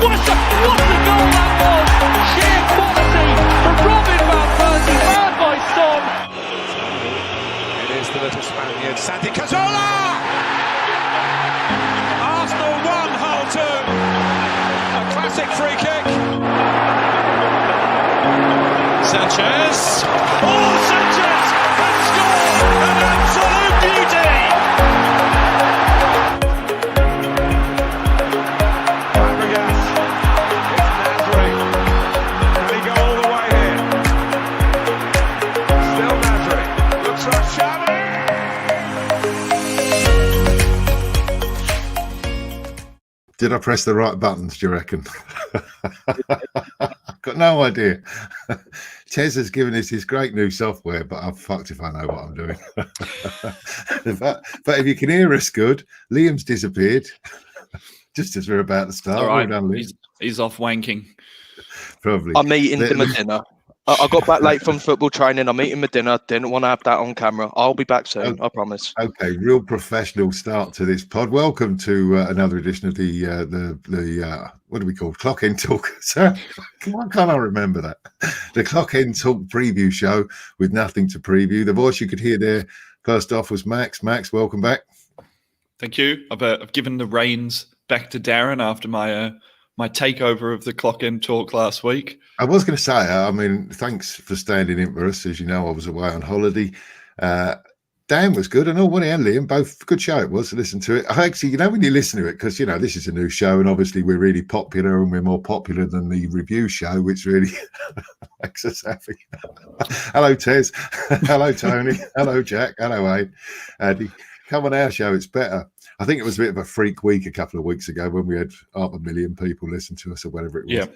What a goal that was! Sheer quality from Robin van Persie, man by Son. It is the little Spaniard, Santi Cazorla! Arsenal 1, Hull 2. A classic free kick. Sanchez. Oh, Sanchez has scored an absolute beauty. Fabregas. It's Nasri. Can he go all the way here? Still Nasri. Looks like Xavi. Did I press the right buttons, do you reckon? I've got no idea. Ches has given us his great new software, but I'm fucked if I know what I'm doing. but if you can hear us good, Liam's disappeared just as we're about to start. All right, well done, Liam. he's off wanking. Probably. I'm eating my dinner. I got back late from football training. I'm eating my dinner. Didn't want to have that on camera. I'll be back soon. I promise. Okay, real professional start to this pod. Welcome to another edition of the what do we call Clock End Talk? Sir, why can't I remember that? The Clock End Talk preview show with nothing to preview. The voice you could hear there first off was Max. Max, welcome back. Thank you. I've given the reins back to Darren after my my takeover of the Clock End Talk last week. I was going to say, I mean, thanks for standing in for us. As you know, I was away on holiday. Dan was good, and Woody and Liam, both good show it was to listen to it. I actually, when you listen to it, because, this is a new show, and obviously we're really popular, and we're more popular than the review show, which really makes us happy. Hello, Tez. Hello, Tony. Hello, Jack. Hello, Wayne. Andy. Come on our show, it's better. I think it was a bit of a freak week a couple of weeks ago when we had 500,000 people listen to us or whatever it was. Yeah.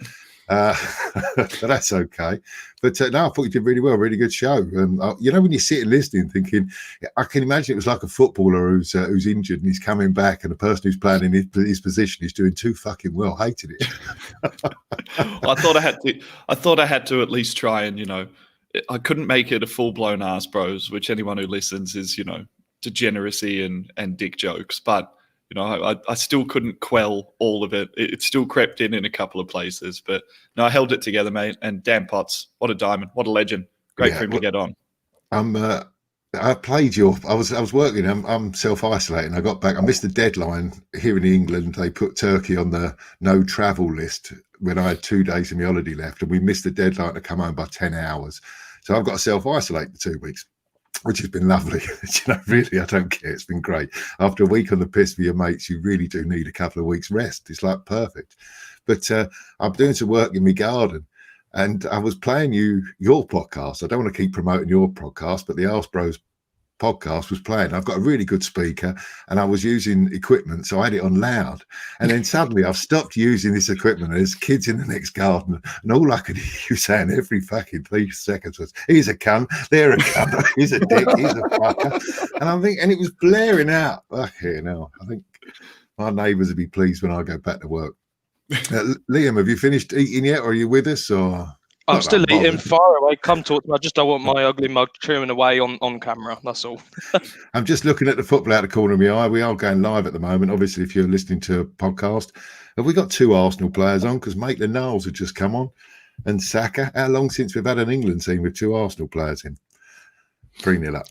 But that's okay. But no, I thought you did really well. Really good show. When you sit and listening, thinking, I can imagine it was like a footballer who's injured and he's coming back, and the person who's playing in his position is doing too fucking well. Hated it. Well, I thought I had to at least try, and I couldn't make it a full blown Arse Bros, which anyone who listens is degeneracy and dick jokes, but. I still couldn't quell all of it. It still crept in a couple of places, but no, I held it together, mate. And Dan Potts, what a diamond, what a legend! Great for him to get on. I played I was working. I'm self-isolating. I got back. I missed the deadline here in England. They put Turkey on the no travel list when I had 2 days of my holiday left, and we missed the deadline to come home by 10 hours. So I've got to self-isolate for 2 weeks, which has been lovely. Really, I don't care. It's been great. After a week on the piss with your mates, you really do need a couple of weeks rest. It's like perfect. But I'm doing some work in my garden, and I was playing your podcast. I don't want to keep promoting your podcast, but the Arse Bros podcast was playing. I've got a really good speaker, and I was using equipment, so I had it on loud. And then suddenly I've stopped using this equipment, and there's kids in the next garden, and all I could hear you saying every fucking 3 seconds was, he's a cunt, they're a cunt, he's a dick, he's a fucker. And I'm thinking, and it was blaring out. Okay, now I think my neighbours will be pleased when I go back to work. Liam, have you finished eating yet, or are you with us, or? I'm still eating. Far away. Come talk to me. I just don't want my ugly mug chewing away on camera. That's all. I'm just looking at the football out the corner of my eye. We are going live at the moment. Obviously, if you're listening to a podcast, have we got 2 Arsenal players on? Because Maitland-Niles have just come on, and Saka. How long since we've had an England team with 2 Arsenal players in? 3-0 up.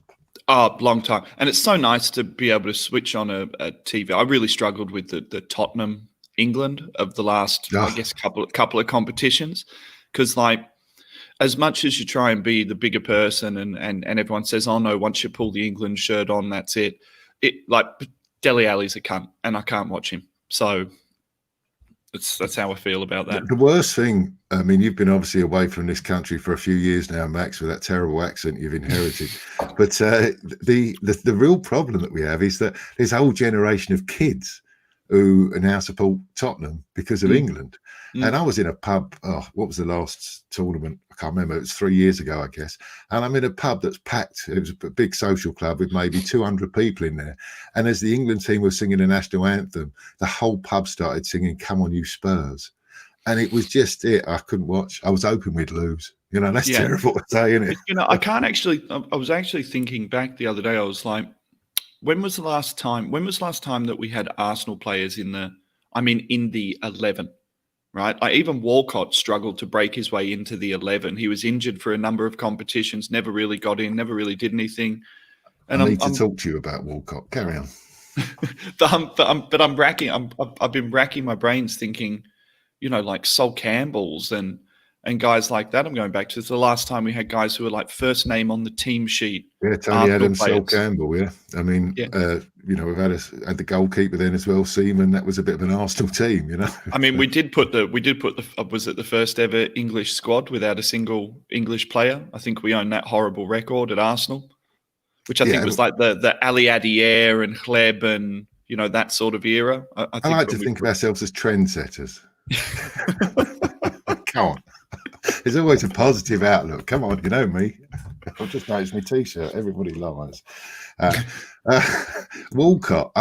Oh, long time. And it's so nice to be able to switch on a TV. I really struggled with the Tottenham England of the last, I guess, couple of competitions. Because, as much as you try and be the bigger person and everyone says, oh, no, once you pull the England shirt on, that's it. Dele Alli's a cunt, and I can't watch him. So that's how I feel about that. The worst thing, I mean, you've been obviously away from this country for a few years now, Max, with that terrible accent you've inherited. But the real problem that we have is that there's a whole generation of kids who now support Tottenham because of England. And I was in a pub, what was the last tournament? I can't remember. It was 3 years ago, I guess. And I'm in a pub that's packed. It was a big social club with maybe 200 people in there. And as the England team was singing the national anthem, the whole pub started singing, "Come on, you Spurs." And it was just it. I couldn't watch. I was hoping we'd lose. That's terrible to say, isn't it? I can't actually, I was actually thinking back the other day. I was like, when was the last time that we had Arsenal players in the 11? right? Like even Walcott struggled to break his way into the 11. He was injured for a number of competitions, never really got in, never really did anything. And I need to talk to you about Walcott. Carry on. I've been racking my brains thinking, like Sol Campbell's and guys like that. I'm going back to the last time we had guys who were like first name on the team sheet. Yeah, Tony Adams, Sol Campbell. Yeah, I mean, we've had the goalkeeper then as well, Seaman. That was a bit of an Arsenal team, I mean, we did put the was it the first ever English squad without a single English player? I think we own that horrible record at Arsenal, which I think was like the Ali Adier and Hleb and that sort of era. I like to think of ourselves as trendsetters. Come on. There's always a positive outlook. Come on, you know me. I've just noticed my T-shirt. Everybody lies. Walcott,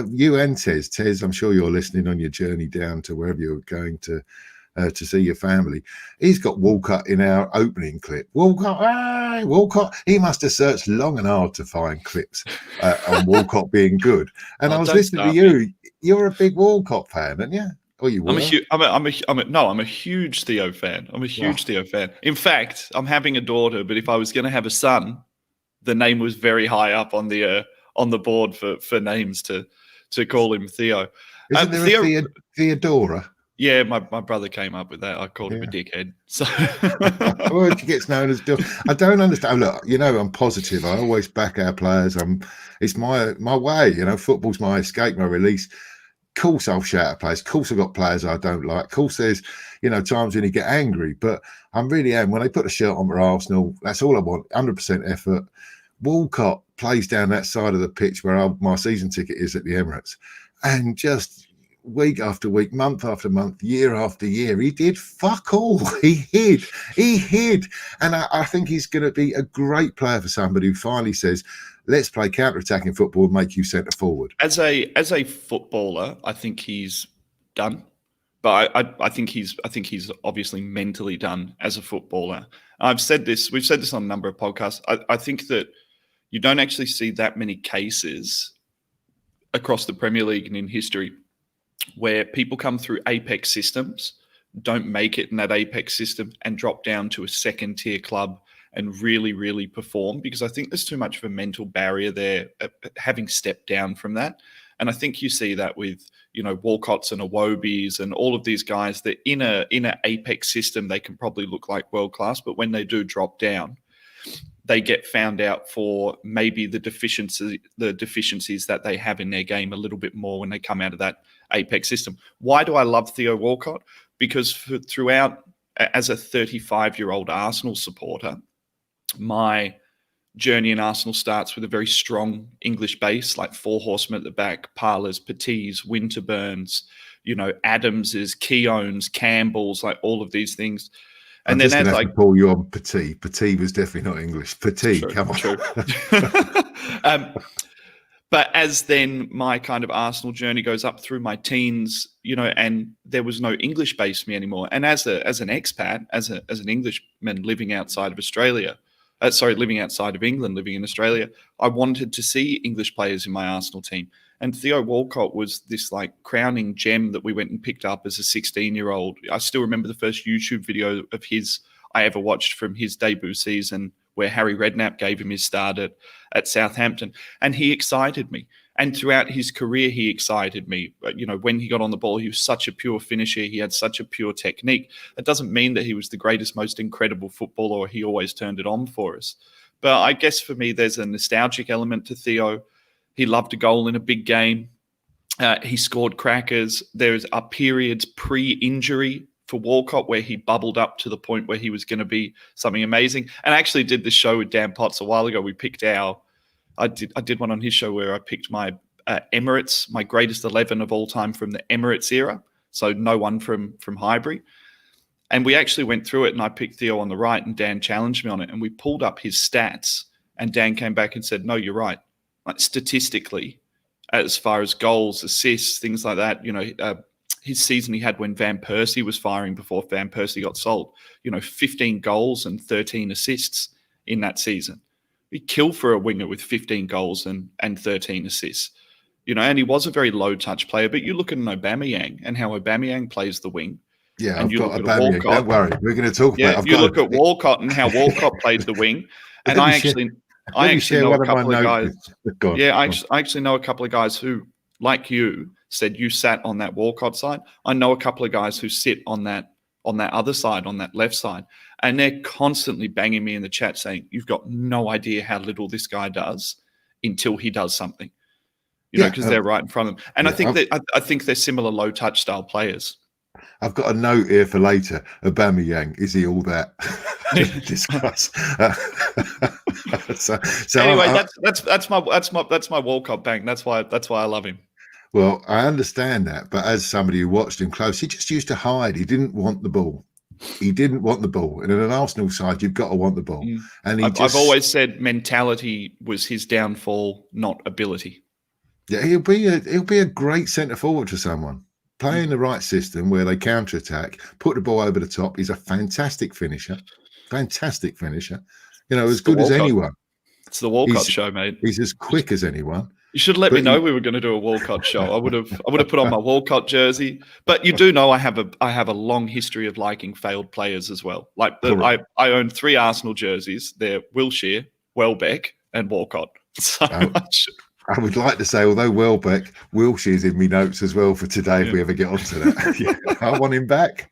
you and Tez, I'm sure you're listening on your journey down to wherever you're going to see your family. He's got Walcott in our opening clip. Walcott. He must have searched long and hard to find clips on Walcott being good. And I was listening to you. You're a big Walcott fan, aren't you? Oh, you were? I'm a huge Theo fan. I'm a huge Theo fan. In fact, I'm having a daughter, but if I was going to have a son, the name was very high up on the board for names to call him Theo. Isn't there a Theodora? Yeah, my brother came up with that. I called him a dickhead. So well, he gets known as. I don't understand. Look, I'm positive. I always back our players. It's my way. Football's my escape, my release. Of course, I'll shout at players. Of course, I've got players I don't like. Of course, there's times when you get angry. But I really am. When they put a shirt on for Arsenal, that's all I want. 100% effort. Walcott plays down that side of the pitch where my season ticket is at the Emirates, and just week after week, month after month, year after year, he did fuck all. He hid. And I think he's going to be a great player for somebody who finally says, let's play counter-attacking football and make you centre forward. As a footballer, I think he's done. But I think he's obviously mentally done as a footballer. We've said this on a number of podcasts. I think that you don't actually see that many cases across the Premier League and in history where people come through apex systems, don't make it in that apex system, and drop down to a second-tier club and really, really perform, because I think there's too much of a mental barrier there, having stepped down from that. And I think you see that with, Walcotts and Iwobis and all of these guys that in a apex system, they can probably look like world-class, but when they do drop down, they get found out for maybe the deficiencies that they have in their game a little bit more when they come out of that apex system. Why do I love Theo Walcott? Because throughout, as a 35-year-old Arsenal supporter, my journey in Arsenal starts with a very strong English base, like Four Horsemen at the back, Parlers, Petits, Winterburns, Adamses, Keowns, Campbells, like all of these things. And I'm then just to call you on Petit. Petit was definitely not English. Petit, true, come on. True. But as then my kind of Arsenal journey goes up through my teens, and there was no English base for me anymore. And as an expat, as an Englishman living outside of living outside of England, living in Australia, I wanted to see English players in my Arsenal team. And Theo Walcott was this like crowning gem that we went and picked up as a 16-year-old. I still remember the first YouTube video of his I ever watched from his debut season, where Harry Redknapp gave him his start at Southampton. And he excited me. And throughout his career, he excited me. When he got on the ball, he was such a pure finisher. He had such a pure technique. That doesn't mean that he was the greatest, most incredible footballer, or he always turned it on for us. But I guess for me, there's a nostalgic element to Theo. He loved a goal in a big game. He scored crackers. There's periods pre-injury for Walcott where he bubbled up to the point where he was going to be something amazing. And I actually did this show with Dan Potts a while ago. We picked I did one on his show where I picked my Emirates, my greatest 11 of all time from the Emirates era. So no one from Highbury. And we actually went through it, and I picked Theo on the right, and Dan challenged me on it. And we pulled up his stats, and Dan came back and said, no, you're right. Like statistically, as far as goals, assists, things like that, his season he had when Van Persie was firing before Van Persie got sold, 15 goals and 13 assists in that season. He'd kill for a winger with 15 goals and 13 assists. And he was a very low touch player, but you look at an Aubameyang and how Aubameyang plays the wing. Yeah, And I've you got look a at Bamiyang. Walcott. Don't worry, we're going to talk Yeah, about. you look at Walcott and how Walcott played the wing, But and let I me share- actually know one a of my couple of guys. notes. Go on, Yeah, go on. I actually know a couple of guys who, like you, said you sat on that Walcott side. I know a couple of guys who sit on that other side, on that left side, and they're constantly banging me in the chat saying, "You've got no idea how little this guy does until he does something." You know, because they're right in front of them. And yeah, I think they're similar low touch style players. I've got a note here for later. Aubameyang, is he all that? Discuss. So Anyway, that's my Walcott bang. That's why I love him. Well, I understand that, but as somebody who watched him close, he just used to hide. He didn't want the ball. He didn't want the ball. And in an Arsenal side, you've got to want the ball. And I've always said mentality was his downfall, not ability. Yeah, he'll be a great centre forward for someone. Playing the right system where they counter attack, put the ball over the top. He's a fantastic finisher. Fantastic finisher. You know, as good as anyone. It's the Walcott show, mate. He's as quick as anyone. You should let me know we were going to do a Walcott show. I would have put on my Walcott jersey. But you do know I have a long history of liking failed players as well. Like I own 3 Arsenal jerseys. They're Wilshere, Welbeck, and Walcott. So I would like to say, although Wilshere's in me notes as well for today, if we ever get onto that. I want him back.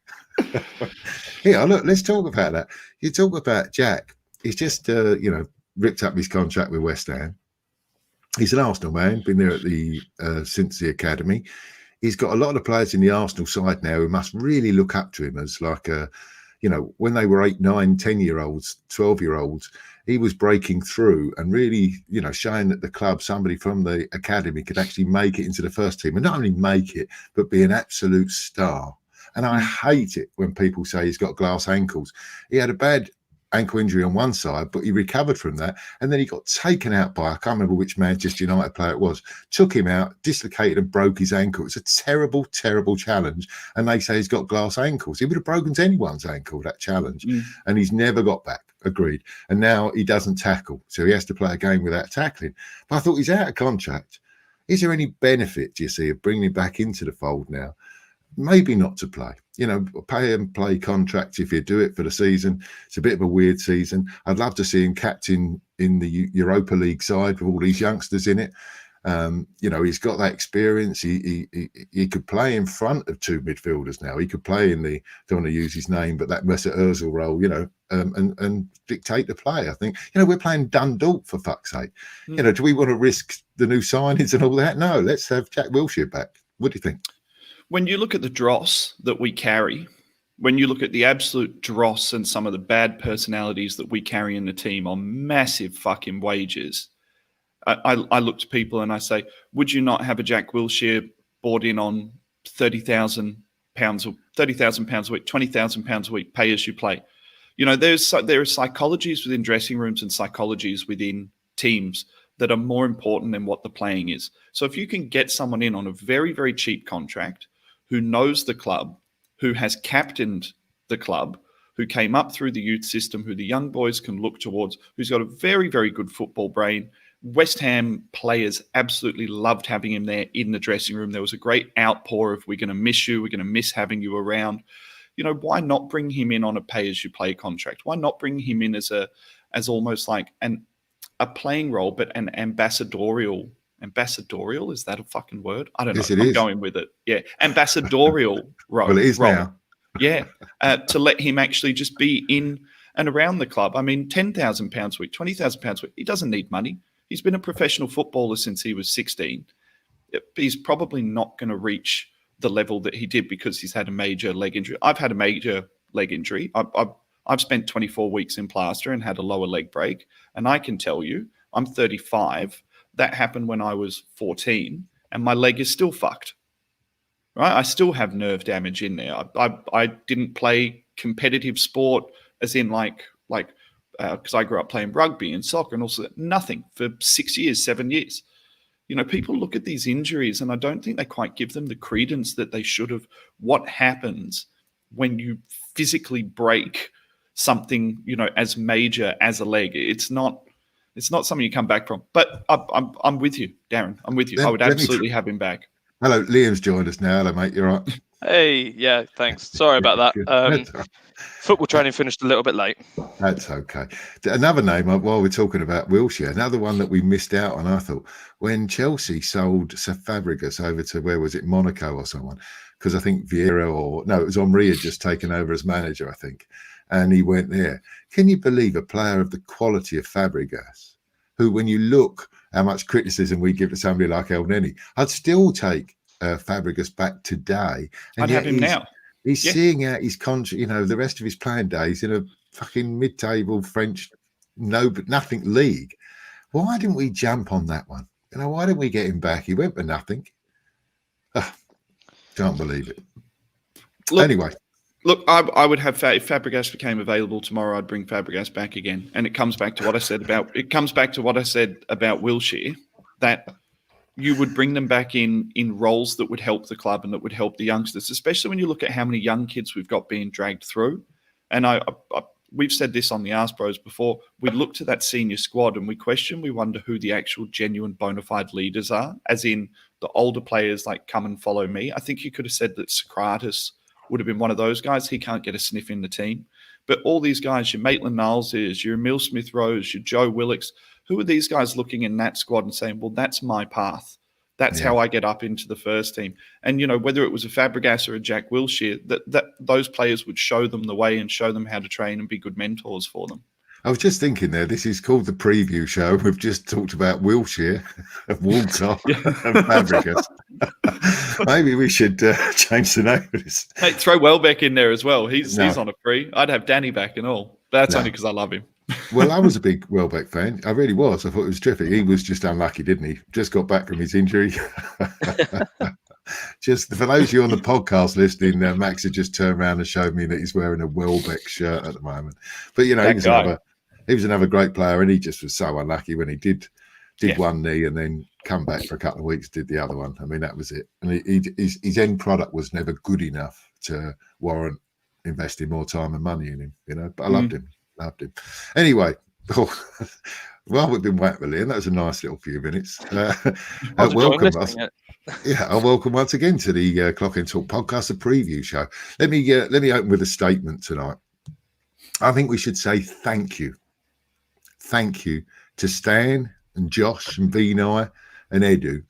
Here, look, let's talk about that. You talk about Jack. He's just, ripped up his contract with West Ham. He's an Arsenal man, been there at since the academy. He's got a lot of players in the Arsenal side now who must really look up to him as like when they were 8, 9, 10-year-olds, 12-year-olds, he was breaking through and really, showing that the club, somebody from the academy could actually make it into the first team and not only make it, but be an absolute star. And I hate it when people say he's got glass ankles. He had a bad ankle injury on one side, but he recovered from that. And then he got taken out by, I can't remember which Manchester United player it was, took him out, dislocated and broke his ankle. It's a terrible, terrible challenge. And they say he's got glass ankles. He would have broken anyone's ankle, that challenge. And he's never got back. Agreed. And now he doesn't tackle. So he has to play a game without tackling. But I thought he's out of contract. Is there any benefit, do you see, of bringing him back into the fold now? Maybe not to play, pay and play contract if you do it for the season. It's a bit of a weird season. I'd love to see him captain in the Europa League side with all these youngsters in it. He's got that experience. He could play in front of 2 midfielders now. He could play in the, don't want to use his name, but that Mesut Ozil role, and dictate the play. I think, we're playing Dundalk for fuck's sake. Do we want to risk the new signings and all that? No, let's have Jack Wilshere back. What do you think? When you look at the dross that we carry, when you look at the absolute dross and some of the bad personalities that we carry in the team on massive fucking wages, I look to people and I say, would you not have a Jack Wilshere bought in on £30,000 or £30,000 a week, £20,000 a week, pay as you play? There are psychologies within dressing rooms and psychologies within teams that are more important than what the playing is. So if you can get someone in on a very, very cheap contract who knows the club, who has captained the club, who came up through the youth system, who the young boys can look towards, who's got a very, very good football brain. West Ham players absolutely loved having him there in the dressing room. There was a great outpour of, we're going to miss you, we're going to miss having you around. Why not bring him in on a pay-as-you-play contract? Why not bring him in as almost like a playing role, but an ambassadorial, is that a fucking word? I don't know. Yes, it I'm is. going with it. Yeah. Ambassadorial role. Well, it is role. now. Yeah. To let him actually just be in and around the club. I mean, £10,000 a week, £20,000 a week. He doesn't need money. He's been a professional footballer since he was 16. He's probably not going to reach the level that he did because he's had a major leg injury. I've had a major leg injury. I've spent 24 weeks in plaster and had a lower leg break. And I can tell you, I'm 35. That happened when I was 14 and my leg is still fucked. Right? I still have nerve damage in there. I didn't play competitive sport as in because I grew up playing rugby and soccer and also nothing for 6 years, 7 years. People look at these injuries and I don't think they quite give them the credence that they should have. What happens when you physically break something, as major as a leg? It's not something you come back from. But I'm with you, Darren. I'm with you. I would absolutely have him back. Hello, Liam's joined us now. Hello, mate. You're right. Hey, yeah, thanks. Sorry about that. Football training finished a little bit late. That's okay. Another name, while we're talking about Wilshere, another one that we missed out on, I thought, when Chelsea sold Sir Fabregas over to, where was it, Monaco or someone? Because I think it was Henri had just taken over as manager, I think, and he went there. Can you believe a player of the quality of Fabregas, who, when you look how much criticism we give to somebody like El Neni, I'd still take Fabregas back today. And I'd have him now. He's seeing out his contract, the rest of his playing days in a fucking mid-table French, nothing league. Why didn't we jump on that one? Why didn't we get him back? He went for nothing. Can't believe it. Anyway. Look, I would have, if Fabregas became available tomorrow, I'd bring Fabregas back again. And it comes back to what I said about Wilshere, that you would bring them back in roles that would help the club and that would help the youngsters, especially when you look at how many young kids we've got being dragged through. And we've said this on the Ask Bros before. We look to that senior squad and we wonder who the actual genuine bona fide leaders are, as in the older players like come and follow me. I think you could have said that Socrates would have been one of those guys. He can't get a sniff in the team. But all these guys, your Maitland-Niles is, your Emile Smith-Rowe, your Joe Willocks, who are these guys looking in that squad and saying, well, that's my path. That's how I get up into the first team. And, whether it was a Fabregas or a Jack Wilshere, that those players would show them the way and show them how to train and be good mentors for them. I was just thinking there, this is called the preview show. We've just talked about Wilshere and Walcott and Fabregas. Maybe we should change the name of this. Hey, throw Welbeck in there as well. He's on a free. I'd have Danny back and all. But that's only because I love him. Well, I was a big Welbeck fan. I really was. I thought it was terrific. He was just unlucky, didn't he? Just got back from his injury. Just for those of you on the podcast listening, Max had just turned around and showed me that he's wearing a Welbeck shirt at the moment. But, he was another great player, and he just was so unlucky when he did one knee and then come back for a couple of weeks, did the other one. I mean, that was it. And his end product was never good enough to warrant investing more time and money in him, But I loved him. Anyway, while we've been waiting for Liam, that was a nice little few minutes. Welcome us. Welcome once again to the Clock and Talk podcast, the preview show. Let me open with a statement tonight. I think we should say thank you to Stan and Josh and Vinay and Edu.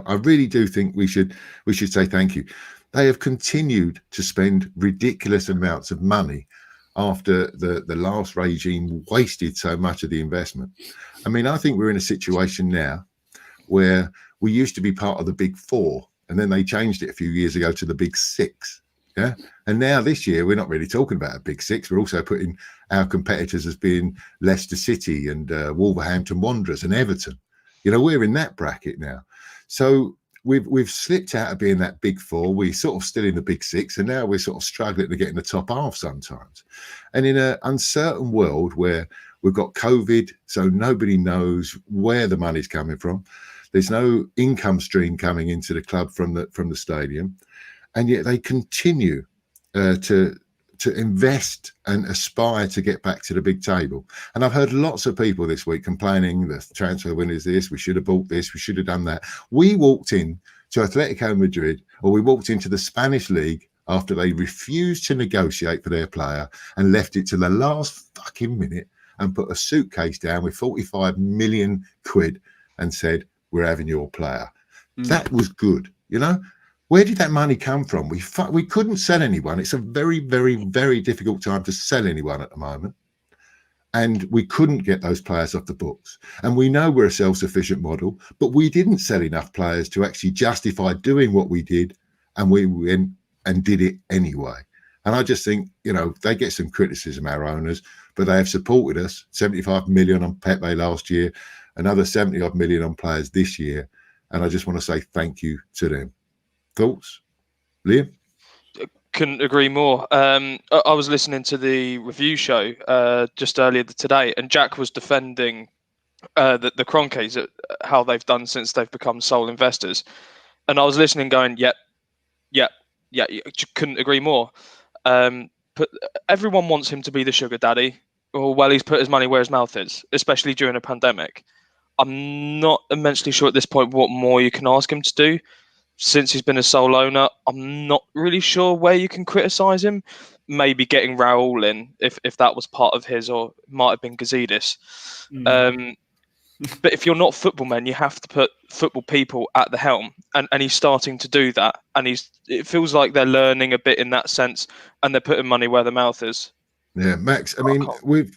I really do think we should say thank you. They have continued to spend ridiculous amounts of money after the last regime wasted so much of the investment. I mean, I think we're in a situation now where we used to be part of the Big Four, and then they changed it a few years ago to the Big Six. Yeah. And now this year, we're not really talking about a Big Six. We're also putting our competitors as being Leicester City and Wolverhampton Wanderers and Everton. We're in that bracket now. So we've slipped out of being that Big Four. We're sort of still in the Big Six, and now we're sort of struggling to get in the top half sometimes. And in an uncertain world where we've got COVID, so nobody knows where the money's coming from. There's no income stream coming into the club from the stadium, and yet they continue to invest and aspire to get back to the big table. And I've heard lots of people this week complaining the transfer window is this, we should have bought this, we should have done that. We walked in to Atletico Madrid, or we walked into the Spanish league after they refused to negotiate for their player and left it to the last fucking minute and put a suitcase down with 45 million quid and said, we're having your player. That was good, Where did that money come from? We couldn't sell anyone. It's a very, very, very difficult time to sell anyone at the moment. And we couldn't get those players off the books. And we know we're a self-sufficient model, but we didn't sell enough players to actually justify doing what we did. And we went and did it anyway. And I just think, they get some criticism, our owners, but they have supported us. 75 million on Pepe last year, another 70-odd million on players this year. And I just want to say thank you to them. Thoughts, Liam? Couldn't agree more. I was listening to the review show just earlier today, and Jack was defending the Kroenkes, how they've done since they've become sole investors. And I was listening going, yep, couldn't agree more. But everyone wants him to be the sugar daddy. Well, he's put his money where his mouth is, especially during a pandemic. I'm not immensely sure at this point what more you can ask him to do. since he's been a sole owner, I'm not really sure where you can criticise him. Maybe getting Raul in, if that was part of his, or it might have been Gazidis. But if you're not football men, you have to put football people at the helm, and he's starting to do that. And it feels like they're learning a bit in that sense, and they're putting money where their mouth is. Yeah, Max. I mean, we've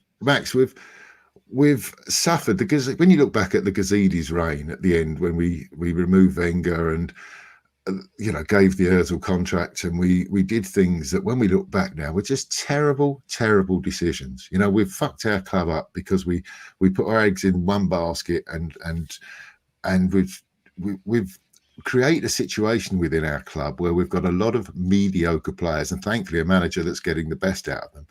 suffered because when you look back at the Gazidis' reign at the end, when we removed Wenger and gave the Özil contract, and we did things that when we look back now were just terrible decisions. We've fucked our club up because we put our eggs in one basket, and we've created a situation within our club where we've got a lot of mediocre players, and thankfully a manager that's getting the best out of them.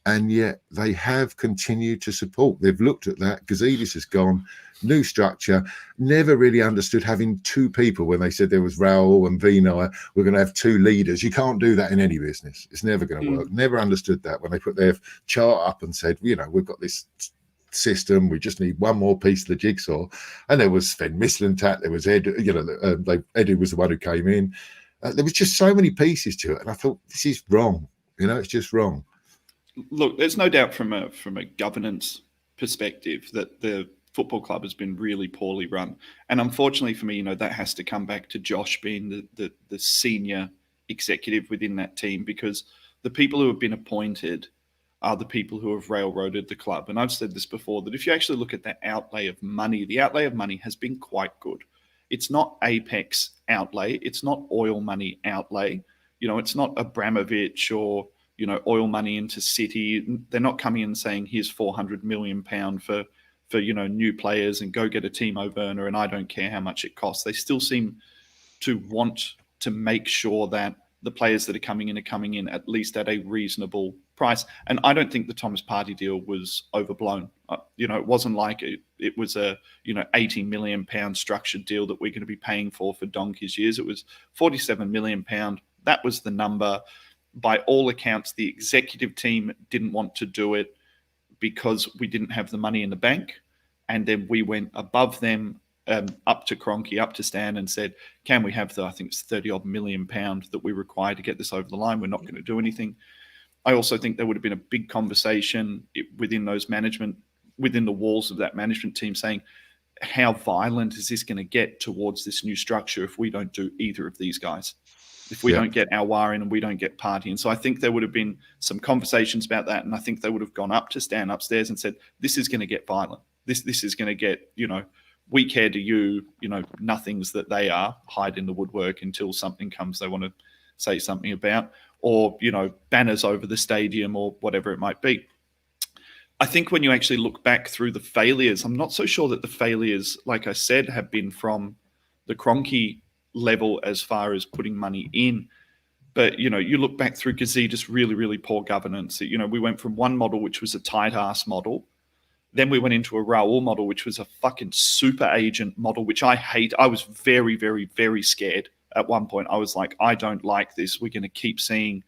And yet they have continued to support. They've looked at that. Gazidis has gone, new structure. Never really understood having two people when they said there was Raul and Vinay. We're going to have two leaders. You can't do that in any business. It's never going to work. Never understood that when they put their chart up and said, we've got this system. We just need one more piece of the jigsaw. And there was Sven Mislintat. There was Ed. Edu was the one who came in. There was just so many pieces to it, and I thought this is wrong. It's just wrong. Look, there's no doubt from a governance perspective that the football club has been really poorly run. And unfortunately for me, that has to come back to Josh being the senior executive within that team, because the people who have been appointed are the people who have railroaded the club. And I've said this before, that if you actually look at the outlay of money has been quite good. It's not Apex outlay. It's not oil money outlay. It's not Abramovich or oil money into City. They're not coming in saying, here's £400 million for new players and go get a Timo Werner, and I don't care how much it costs. They still seem to want to make sure that the players that are coming in at least at a reasonable price. And I don't think the Thomas Partey deal was overblown. It wasn't like it was a £80 million structured deal that we're going to be paying for donkey's years. It was £47 million. That was the number. By all accounts, the executive team didn't want to do it because we didn't have the money in the bank. And then we went above them, up to Kroenke, up to Stan, and said, can we have I think it's £30 million that we require to get this over the line? We're not going to do anything. I also think there would have been a big conversation within the walls of that management team saying, how violent is this going to get towards this new structure if we don't do either of these guys? If we don't get Aouar in and we don't get Partey. And so I think there would have been some conversations about that. And I think they would have gone up to Stan upstairs and said, this is going to get violent. This is going to get, we care to you, nothings that they are, hide in the woodwork until something comes they want to say something about, or, banners over the stadium or whatever it might be. I think when you actually look back through the failures, I'm not so sure that the failures, like I said, have been from the Kroenke level as far as putting money in. But, you look back through Gazidis, really, really poor governance. We went from one model, which was a tight-ass model. Then we went into a Raul model, which was a fucking super agent model, which I hate. I was very, very, very scared at one point. I was like, I don't like this. We're going to keep seeing,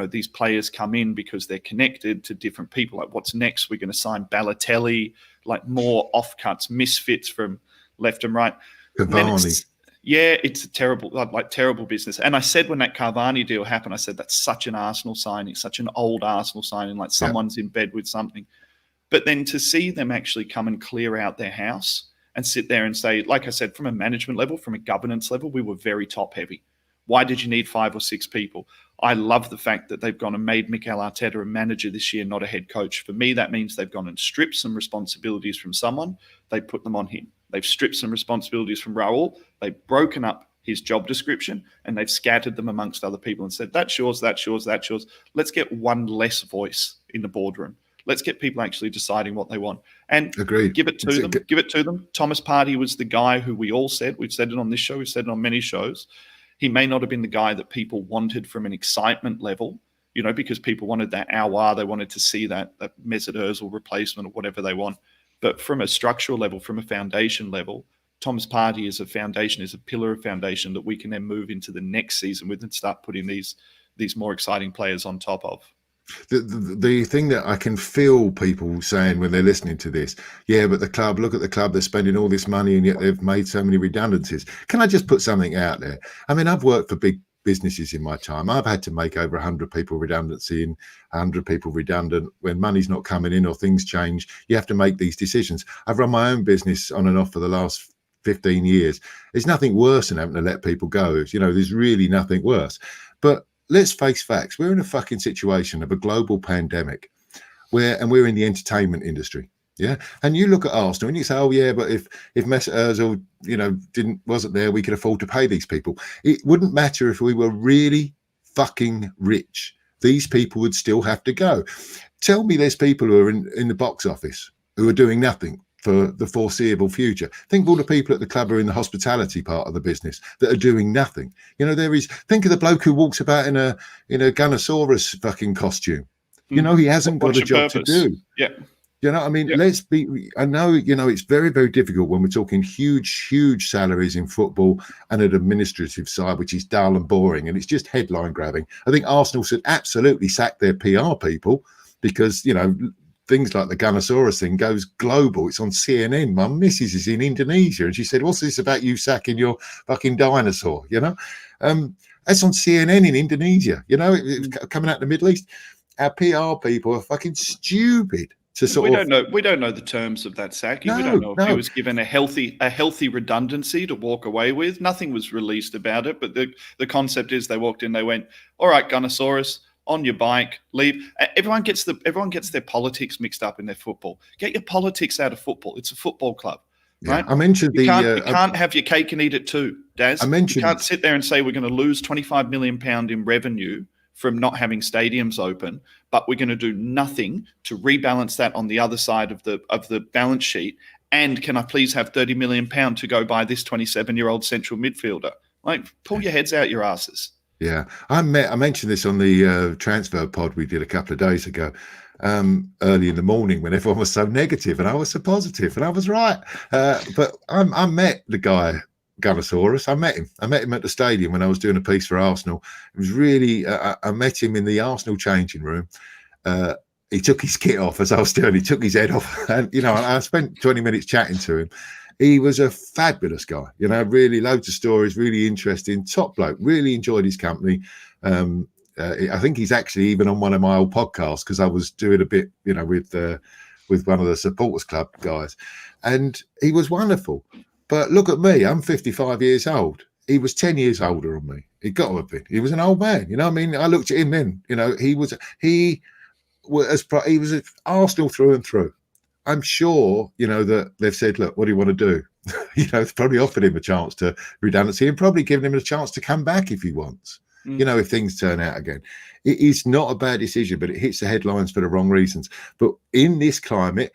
these players come in because they're connected to different people. Like, what's next? We're going to sign Balotelli, like more offcuts, misfits from left and right. Cavani. Yeah, it's a terrible business. And I said when that Cavani deal happened, I said, that's such an Arsenal signing, such an old Arsenal signing, like someone's in bed with something. But then to see them actually come and clear out their house and sit there and say, like I said, from a management level, from a governance level, we were very top heavy. Why did you need 5 or 6 people? I love the fact that they've gone and made Mikel Arteta a manager this year, not a head coach. For me, that means they've gone and stripped some responsibilities from someone. They put them on him. They've stripped some responsibilities from Raul. They've broken up his job description and they've scattered them amongst other people and said, that's yours, that's yours, that's yours. Let's get one less voice in the boardroom. Let's get people actually deciding what they want. And Agreed. Give it to them. Thomas Partey was the guy who we all said, we've said it on this show, we've said it on many shows. He may not have been the guy that people wanted from an excitement level, because people wanted that Aouar, they wanted to see that Mesut Ozil replacement or whatever they want. But from a structural level, from a foundation level, Thomas Partey is a foundation, is a pillar of foundation that we can then move into the next season with and start putting these more exciting players on top of. The thing that I can feel people saying when they're listening to this, yeah, but the club, look at the club, they're spending all this money and yet they've made so many redundancies. Can I just put something out there? I mean, I've worked for big businesses in my time. I've had to make over 100 people redundancy and 100 people redundant. When money's not coming in or things change, you have to make these decisions. I've run my own business on and off for the last 15 years. There's nothing worse than having to let people go. You know, there's really nothing worse. But let's face facts. We're in a fucking situation of a global pandemic and we're in the entertainment industry. Yeah. And you look at Arsenal and you say, oh yeah, but if Mesut Ozil, you know, wasn't there, we could afford to pay these people. It wouldn't matter if we were really fucking rich. These people would still have to go. Tell me there's people who are in the box office who are doing nothing for the foreseeable future. Think of all the people at the club who are in the hospitality part of the business that are doing nothing. You know, think of the bloke who walks about in a Gunnosaurus fucking costume. You know, he hasn't got a job to do. Yeah. You know, I mean, I know, you know, it's very, very difficult when we're talking huge salaries in football and an administrative side, which is dull and boring. And it's just headline grabbing. I think Arsenal should absolutely sack their PR people because, you know, things like the Gunnosaurus thing goes global. It's on CNN. My missus is in Indonesia and she said, what's this about you sacking your fucking dinosaur? You know, that's on CNN in Indonesia. You know, it's coming out of the Middle East. Our PR people are fucking stupid. We don't know the terms of that sack. We don't know if he was given a healthy redundancy to walk away with. Nothing was released about it, but the concept is they walked in, they went, all right, Gunnosaurus, on your bike, leave. Everyone gets their politics mixed up in their football. Get your politics out of football. It's a football club, right? I mentioned you can't have your cake and eat it too, Daz. You can't sit there and say we're going to lose £25 million in revenue from not having stadiums open, but we're going to do nothing to rebalance that on the other side of the balance sheet. And can I please have £30 million to go buy this 27-year-old central midfielder? Like, pull your heads out your asses. Yeah, I mentioned this on the transfer pod we did a couple of days ago, early in the morning when everyone was so negative and I was so positive, and I was right. But I met the guy, Gunnosaurus. I met him at the stadium when I was doing a piece for Arsenal. It was really, I met him in the Arsenal changing room. He took his kit off as I was doing. He took his head off, and you know, I spent 20 minutes chatting to him. He was a fabulous guy, you know, really loads of stories, really interesting, top bloke, really enjoyed his company. I think he's actually even on one of my old podcasts because I was doing a bit, you know, with one of the supporters club guys, and he was wonderful. But look at me, I'm 55 years old. He was 10 years older than me. He got to have been. He was an old man, you know what I mean? I looked at him then, you know, he was Arsenal through and through. I'm sure, you know, that they've said, look, what do you want to do? You know, it's probably offered him a chance to redundancy and probably given him a chance to come back if he wants, you know, if things turn out again. It is not a bad decision, but it hits the headlines for the wrong reasons. But in this climate,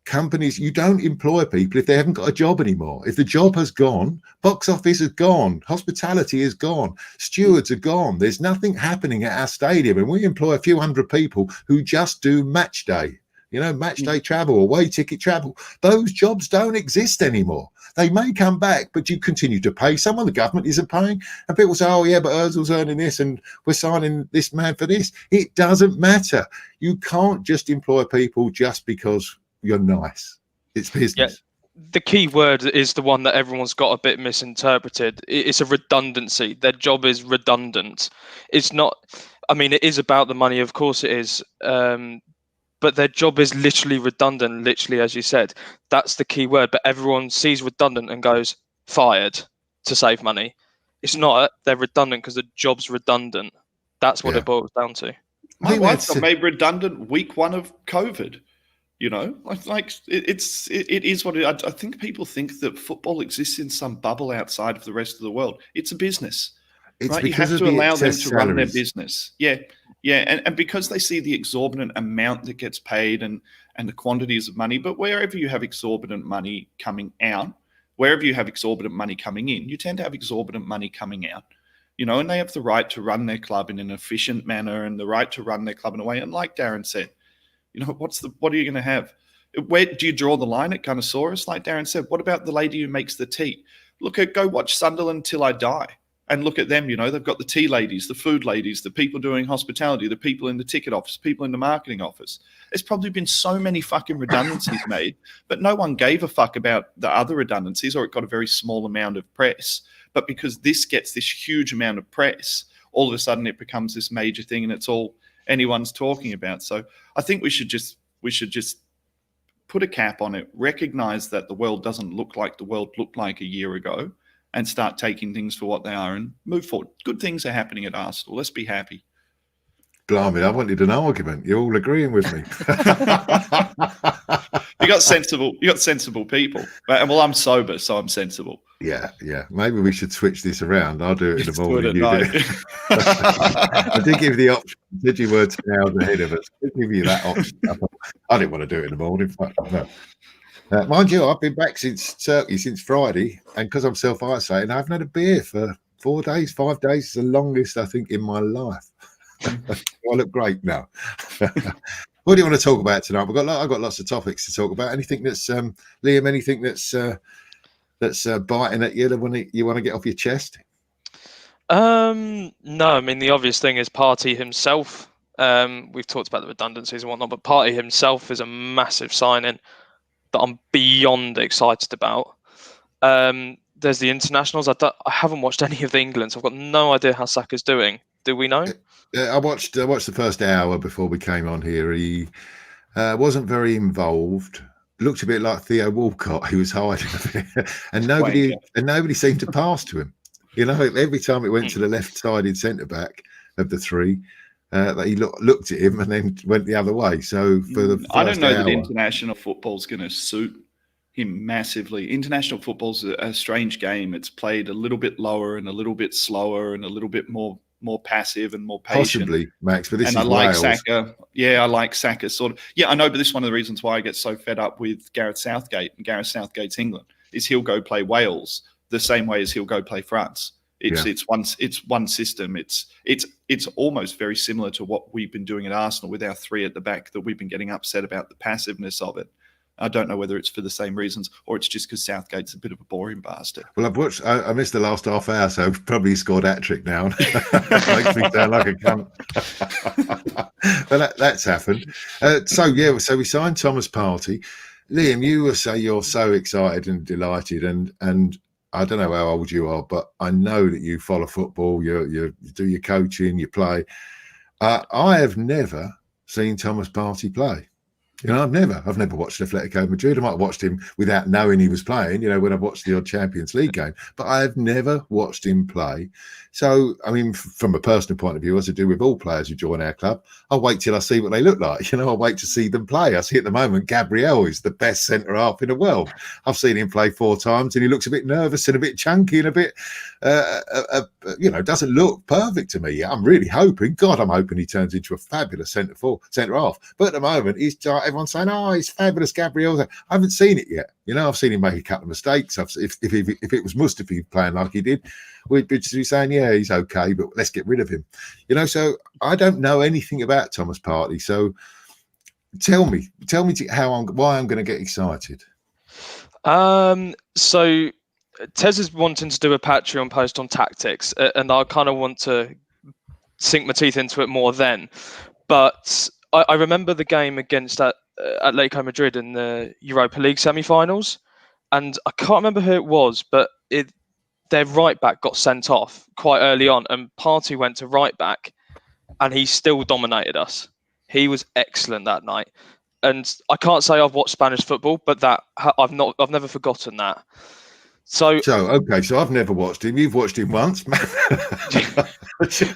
companies, you don't employ people if they haven't got a job anymore. If the job has gone, box office has gone, hospitality is gone, stewards are gone. There's nothing happening at our stadium. And we employ a few hundred people who just do match day. You know, match day travel, away ticket travel. Those jobs don't exist anymore. They may come back, but you continue to pay someone. The government isn't paying. And people say, oh, yeah, but Ozil's earning this and we're signing this man for this. It doesn't matter. You can't just employ people just because you're nice. It's business. Yeah. The key word is the one that everyone's got a bit misinterpreted. It's a redundancy. Their job is redundant. It's not, I mean, it is about the money. Of course it is. But their job is literally redundant, literally, as you said. That's the key word. But everyone sees redundant and goes, fired to save money. It's not. They're redundant because the job's redundant. That's what it boils down to. My wife got made redundant week 1 of COVID. You know, like it is what it is. I think people think that football exists in some bubble outside of the rest of the world. It's a business. It's right? You have to allow them to run their business. Yeah. And because they see the exorbitant amount that gets paid and the quantities of money, but wherever you have exorbitant money coming out, wherever you have exorbitant money coming in, you tend to have exorbitant money coming out, you know, and they have the right to run their club in an efficient manner and the right to run their club in a way. And like Darren said, you know, what are you going to have? Where do you draw the line at Gunnosaurus? Like Darren said, what about the lady who makes the tea? Go watch Sunderland Till I Die. and look at them. They've got the tea ladies, the food ladies, the people doing hospitality, the people in the ticket office, people in the marketing office. There's probably been so many fucking redundancies made, but no one gave a fuck about the other redundancies, or it got a very small amount of press. But because this gets this huge amount of press, all of a sudden it becomes this major thing, and it's all anyone's talking about. So I think we should just put a cap on it, recognize that the world doesn't look like the world looked like a year ago, and start taking things for what they are and move forward. Good things are happening at Arsenal. Let's be happy. Blimey, I wanted an argument. You're all agreeing with me. You got sensible people. Well, I'm sober, so I'm sensible. Yeah. Maybe we should switch this around. I'll do it in the morning. You night. do it. I did give you the option. Did you were 10 hours ahead of us? I did give you that option. I didn't want to do it in the morning. No. Mind you, I've been back since Turkey, since Friday, and because I'm self-isolating, I haven't had a beer for 4 days, 5 days. It's the longest, I think, in my life. I look great now. What do you want to talk about tonight? I've got lots of topics to talk about. Anything that's Liam? Anything that's biting at you that you want to get off your chest? No, I mean the obvious thing is Partey himself. We've talked about the redundancies and whatnot, but Partey himself is a massive signing that I'm beyond excited about. There's the internationals. I haven't watched any of the England, so I've got no idea how Saka's doing. Do we know? I watched the first hour before we came on here. He wasn't very involved. Looked a bit like Theo Walcott. He was hiding a bit, and nobody seemed to pass to him. Every time it went to the left-sided centre back of the three, that he looked at him and then went the other way. So for the first I don't know hour, that international football's going to suit him massively. International football's a strange game. It's played a little bit lower and a little bit slower and a little bit more passive and more patient. Possibly, Max, but this and is I like Wales. Saka. Yeah, I like Saka sort of. Yeah, I know, but this is one of the reasons why I get so fed up with Gareth Southgate and Gareth Southgate's England is he'll go play Wales the same way as he'll go play France. It's one system. It's almost very similar to what we've been doing at Arsenal with our three at the back, that we've been getting upset about the passiveness of it. I don't know whether it's for the same reasons or it's just because Southgate's a bit of a boring bastard. Well, I missed the last half hour, so I've probably scored hat-trick now. Makes me sound like a cunt. But that's happened. So we signed Thomas Partey. Liam, you say you're so excited and delighted, and I don't know how old you are, but I know that you follow football. You do your coaching, you play. I have never seen Thomas Partey play. I've never watched Atletico Madrid. I might have watched him without knowing he was playing, when I've watched the odd Champions League game, but I have never watched him play. So, I mean, from a personal point of view, as I do with all players who join our club, I'll wait till I see what they look like. I'll wait to see them play. I see at the moment, Gabriel is the best centre-half in the world. I've seen him play 4 times and he looks a bit nervous and a bit chunky and a bit, doesn't look perfect to me. I'm really hoping, I'm hoping he turns into a fabulous centre-half. But at the moment, everyone's saying, he's fabulous, Gabriel. I haven't seen it yet. I've seen him make a couple of mistakes. If it was Mustafi playing like he did, we'd be saying, yeah, he's okay, but let's get rid of him. So I don't know anything about Thomas Partey. So tell me why I'm going to get excited. So Tez is wanting to do a Patreon post on tactics, and I kind of want to sink my teeth into it more then. But I remember the game against Atletico Madrid in the Europa League semi-finals, and I can't remember who it was, but their right back got sent off quite early on, and Partey went to right back, and he still dominated us. He was excellent that night, and I can't say I've watched Spanish football, but I've never forgotten that. So I've never watched him. You've watched him once.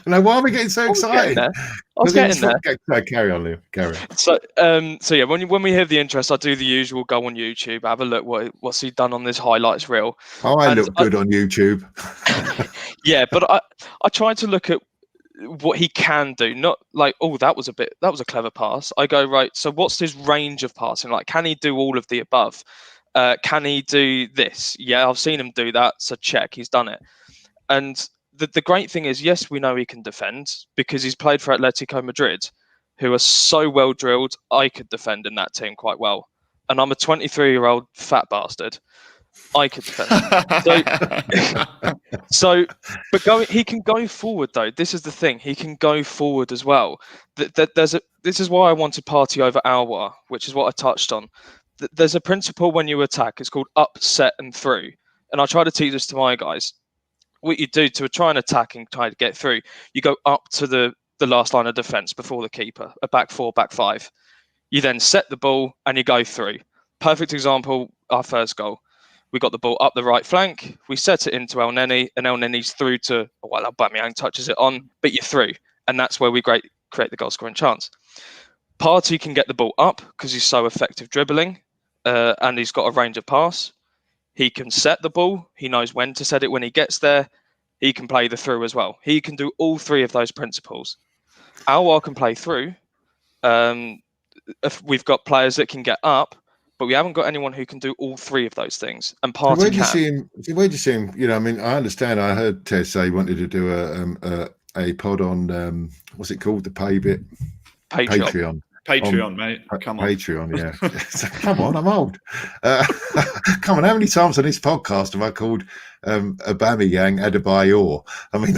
Now, why are we getting so excited? I was getting there. Carry on, Liam. Carry on. So yeah, when we have the interest, I do the usual: go on YouTube, have a look what's he done on this highlights reel. I look good on YouTube. Yeah, but I try to look at what he can do, not like, that was a clever pass. I go, right, so what's his range of passing? Like, can he do all of the above? Can he do this? Yeah, I've seen him do that, so check, he's done it. And the great thing is, yes, we know he can defend because he's played for Atletico Madrid, who are so well drilled. I could defend in that team quite well, and I'm a 23-year-old fat bastard. I could defend him. But he can go forward though. This is the thing. He can go forward as well. This is why I wanted Partey over Alwar, which is what I touched on. There's a principle when you attack. It's called up, set, and through. And I try to teach this to my guys. What you do to try and attack and try to get through, you go up to the last line of defence before the keeper, a back four, back five. You then set the ball and you go through. Perfect example, our first goal. We got the ball up the right flank. We set it into El Neni, and El Neni's through to, well, Aubameyang touches it on, but you're through. And that's where we create the goal scoring chance. Partey can get the ball up because he's so effective dribbling, and he's got a range of pass. He can set the ball. He knows when to set it when he gets there. He can play the through as well. He can do all three of those principles. Alwar can play through. If we've got players that can get up, but we haven't got anyone who can do all three of those things. And Partey Where do you see him? You know, I mean, I understand. I heard Tez say he wanted to do a pod on what's it called? The pay bit. Patreon. Patreon, mate. Come on. Patreon, yeah. Come on, I'm old. Come on, how many times on this podcast have I called Aubameyang Adebayor? I mean,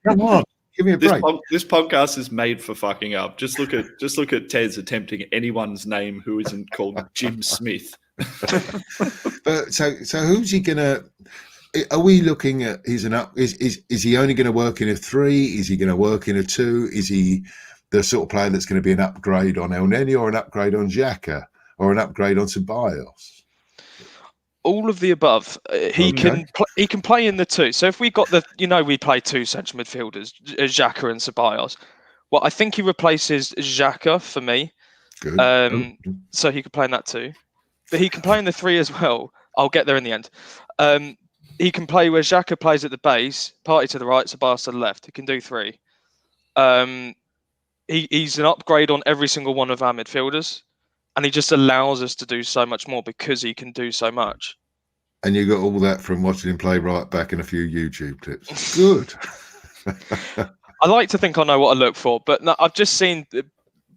come on. Give me a break. This podcast is made for fucking up. Just look at Tez attempting anyone's name who isn't called Jim Smith. But so who's he gonna? Are we looking at? Is he only going to work in a 3? Is he going to work in a 2? Is he the sort of player that's going to be an upgrade on El Neni or an upgrade on Xhaka or an upgrade on Ceballos? All of the above. He can play in the 2. So if we got we play 2 central midfielders, Xhaka and Ceballos. Well, I think he replaces Xhaka for me. Good. So he could play in that 2. But he can play in the 3 as well. I'll get there in the end. He can play where Xhaka plays at the base, Partey to the right, Ceballos to the left. He can do 3. He's an upgrade on every single one of our midfielders. And he just allows us to do so much more because he can do so much. And you got all that from watching him play right back in a few YouTube clips. Good. I like to think I know what I look for, but no, I've just seen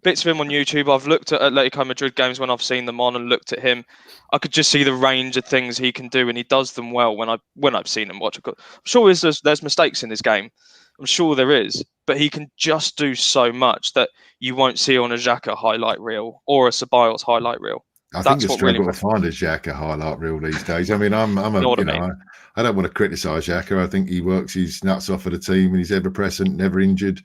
bits of him on YouTube. I've looked at Atletico Madrid games when I've seen them on and looked at him. I could just see the range of things he can do, and he does them well when I've seen him watch. I'm sure there's mistakes in his game. I'm sure there is, but he can just do so much that you won't see on a Xhaka highlight reel or a Ceballos highlight reel. I think it's struggle to find a Xhaka highlight reel these days. I mean, I don't want to criticise Xhaka. I think he works his nuts off for the team and he's ever present, never injured.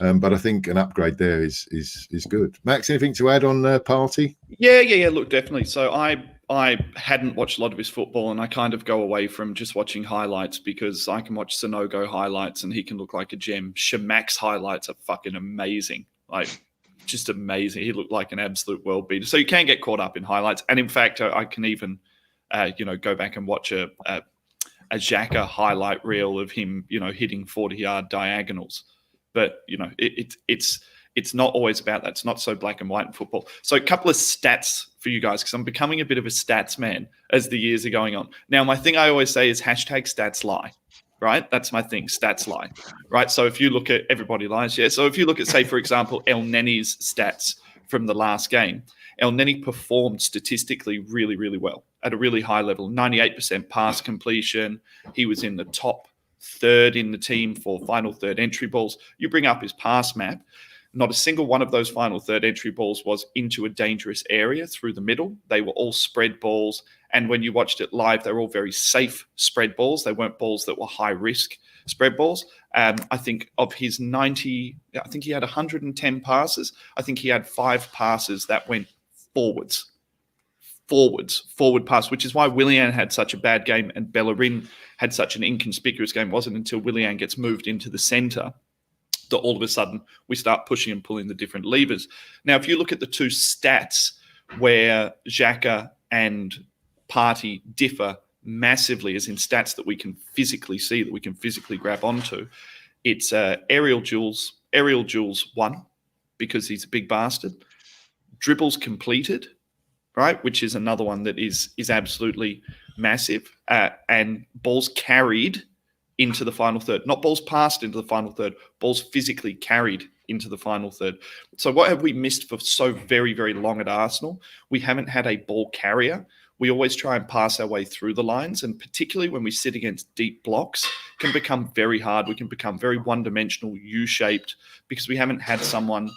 But I think an upgrade there is good. Max, anything to add on Partey? Yeah. Look, definitely. So I hadn't watched a lot of his football, and I kind of go away from just watching highlights because I can watch Sonogo highlights and he can look like a gem. Shamak's highlights are fucking amazing. Like, just amazing. He looked like an absolute world beater. So you can get caught up in highlights. And in fact, I can even, go back and watch a Xhaka highlight reel of him, hitting 40-yard diagonals. But, it's not always about that. It's not so black and white in football. So a couple of stats for you guys, because I'm becoming a bit of a stats man as the years are going on. Now, my thing I always say is #stats lie, right? That's my thing, stats lie, right? So if you look at everybody lies, yeah. So if you look at, say, for example, El Neni's stats from the last game, El Neni performed statistically really, really well at a really high level, 98% pass completion. He was in the top third in the team for final third entry balls. You bring up his pass map. Not a single one of those final third entry balls was into a dangerous area through the middle. They were all spread balls. And when you watched it live, they were all very safe spread balls. They weren't balls that were high risk spread balls. I think of his 90, I think he had 110 passes. I think he had 5 passes that went forward pass, which is why Willian had such a bad game and Bellerin had such an inconspicuous game. It wasn't until Willian gets moved into the centre that all of a sudden we start pushing and pulling the different levers. Now, if you look at the 2 stats where Xhaka and Partey differ massively, as in stats that we can physically see, that we can physically grab onto, it's aerial duels 1, because he's a big bastard. Dribbles completed, right, which is another one that is absolutely massive, and balls carried into the final third, not balls passed into the final third, balls physically carried into the final third. So what have we missed for so very, very long at Arsenal? We haven't had a ball carrier. we always try and pass our way through the lines, and particularly when we sit against deep blocks, can become very hard. We can become very one-dimensional, U-shaped, because we haven't had someone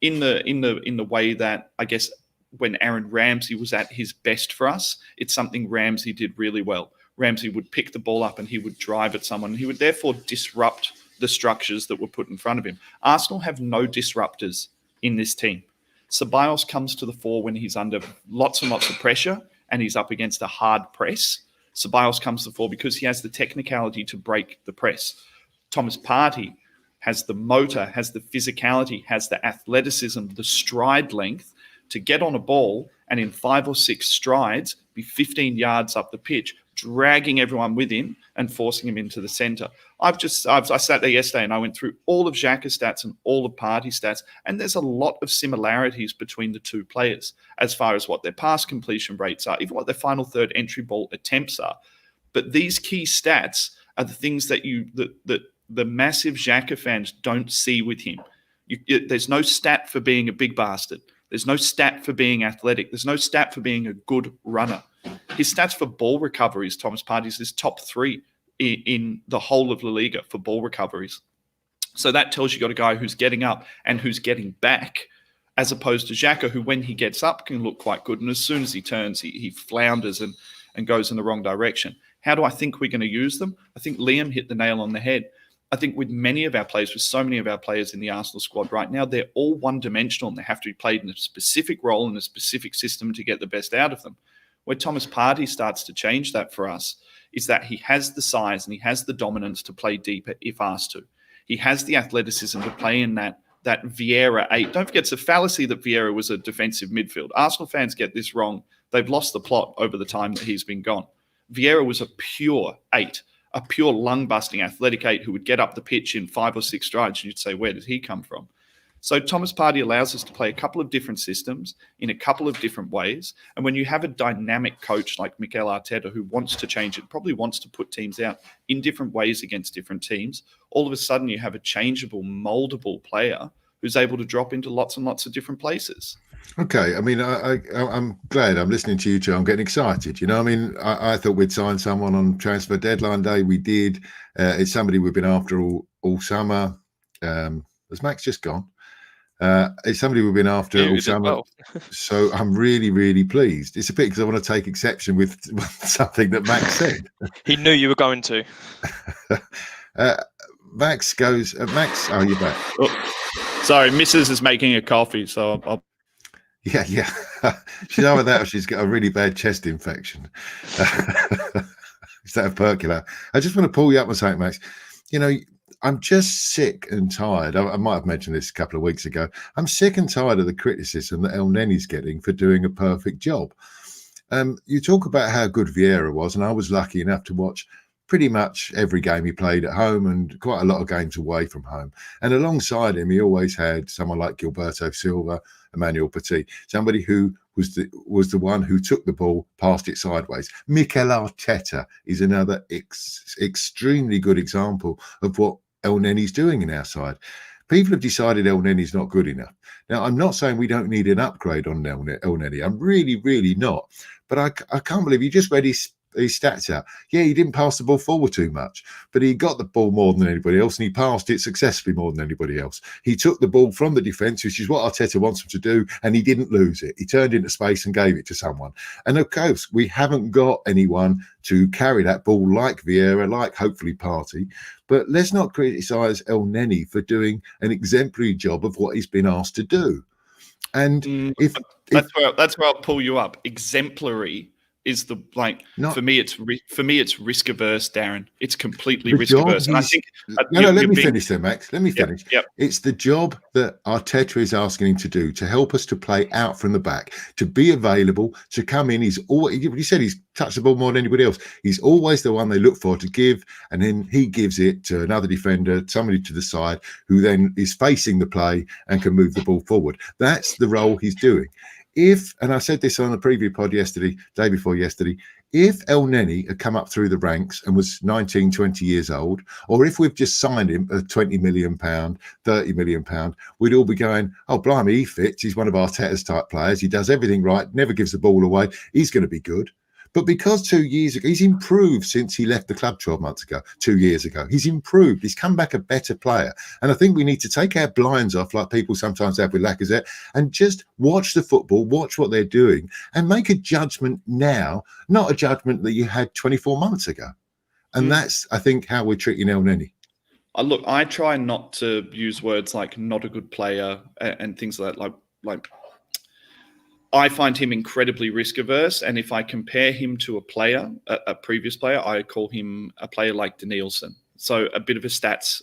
in the way that, I guess, when Aaron Ramsey was at his best for us, it's something Ramsey did really well. Ramsey would pick the ball up and he would drive at someone. He would therefore disrupt the structures that were put in front of him. Arsenal have no disruptors in this team. Ceballos comes to the fore when he's under lots and lots of pressure and he's up against a hard press. Ceballos comes to the fore because he has the technicality to break the press. Thomas Partey has the motor, has the physicality, has the athleticism, the stride length to get on a ball and in 5 or 6 strides be 15 yards up the pitch, dragging everyone with him and forcing him into the centre. I sat there yesterday and I went through all of Xhaka's stats and all of Partey's stats, and there's a lot of similarities between the two players as far as what their pass completion rates are, even what their final third entry ball attempts are. But these key stats are the things that the massive Xhaka fans don't see with him. There's no stat for being a big bastard. There's no stat for being athletic. There's no stat for being a good runner. His stats for ball recoveries, Thomas Partey's, is top 3 in the whole of La Liga for ball recoveries. So that tells you got a guy who's getting up and who's getting back, as opposed to Xhaka, who when he gets up can look quite good. And as soon as he turns, he flounders and goes in the wrong direction. How do I think we're going to use them? I think Liam hit the nail on the head. I think with many of our players, with so many of our players in the Arsenal squad right now, they're all one-dimensional and they have to be played in a specific role in a specific system to get the best out of them. Where Thomas Partey starts to change that for us is that he has the size and he has the dominance to play deeper if asked to. He has the athleticism to play in that Vieira 8. Don't forget, it's a fallacy that Vieira was a defensive midfield. Arsenal fans get this wrong. They've lost the plot over the time that he's been gone. Vieira was a pure 8. A pure lung-busting athletic 8 who would get up the pitch in 5 or 6 strides, and you'd say, where did he come from? So Thomas Partey allows us to play a couple of different systems in a couple of different ways. And when you have a dynamic coach like Mikel Arteta who wants to change it, probably wants to put teams out in different ways against different teams, all of a sudden you have a changeable, moldable player who's able to drop into lots and lots of different places. Okay, I mean, I'm glad I'm listening to you two. I'm getting excited. You know, I mean, I thought we'd sign someone on transfer deadline day. We did. It's somebody we've been after all summer. Has Max just gone? It's somebody we've been after all summer. Well. So I'm really, really pleased. It's a bit because I want to take exception with something that Max said. He knew you were going to. Max goes, Max, oh, you're back. Oh, sorry, Mrs. is making a coffee, so I'll... Yeah. She's either that or she's got a really bad chest infection. Is that a percolator? I just want to pull you up and say, Max, you know, I'm just sick and tired. I might have mentioned this a couple of weeks ago. I'm sick and tired of the criticism that El Neni's getting for doing a perfect job. You talk about how good Vieira was, and I was lucky enough to watch pretty much every game he played at home and quite a lot of games away from home. And alongside him, he always had someone like Gilberto Silva, Emmanuel Petit, somebody who was the one who took the ball, passed it sideways. Mikel Arteta is another extremely good example of what El Neni's doing in our side. People have decided El Neni's not good enough. Now, I'm not saying we don't need an upgrade on El Neni. I'm really, really not. But I can't believe you just read his stats out. Yeah, he didn't pass the ball forward too much, but he got the ball more than anybody else, and he passed it successfully more than anybody else. He took the ball from the defence, which is what Arteta wants him to do, and he didn't lose it. He turned into space and gave it to someone. And of course, we haven't got anyone to carry that ball like Vieira, like hopefully Partey. But let's not criticise El Neni for doing an exemplary job of what he's been asked to do. And that's where I'll pull you up. Exemplary is the for me it's risk averse, Darren. It's completely risk averse. And I think let me finish there, Max. Let me finish. Yep. It's the job that Arteta is asking him to do, to help us to play out from the back, to be available, to come in. He's always, you said he's touched the ball more than anybody else. He's always the one they look for to give, and then he gives it to another defender, somebody to the side, who then is facing the play and can move the ball forward. That's the role he's doing. And I said this on the preview pod day before yesterday, if El Neni had come up through the ranks and was 19, 20 years old, or if we've just signed him at £20 million, £30 million, we'd all be going, oh, blimey, he fits. He's one of Arteta's type players. He does everything right, never gives the ball away. He's going to be good. But because 2 years ago, he's improved since he left the club 12 months ago, 2 years ago. He's improved. He's come back a better player. And I think we need to take our blinds off, like people sometimes have with Lacazette, and just watch the football, watch what they're doing, and make a judgment now, not a judgment that you had 24 months ago. And that's, I think, how we're treating El Neni. Look, I try not to use words like not a good player and things like that. Like I find him incredibly risk averse. And if I compare him to a player, a previous player, I call him a player like Danielson. So a bit of a stats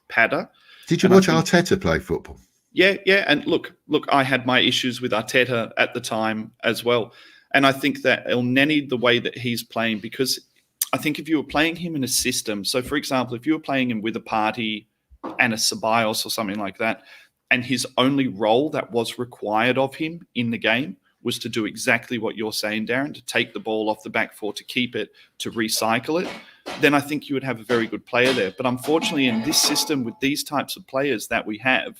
padder. Did you watch Arteta play football? Yeah. And look, I had my issues with Arteta at the time as well. And I think that El Neni, the way that he's playing, because I think if you were playing him in a system, so for example, if you were playing him with a Partey and a Ceballos or something like that, and his only role that was required of him in the game was to do exactly what you're saying, Darren, to take the ball off the back four, to keep it, to recycle it, then I think you would have a very good player there. But unfortunately, in this system with these types of players that we have,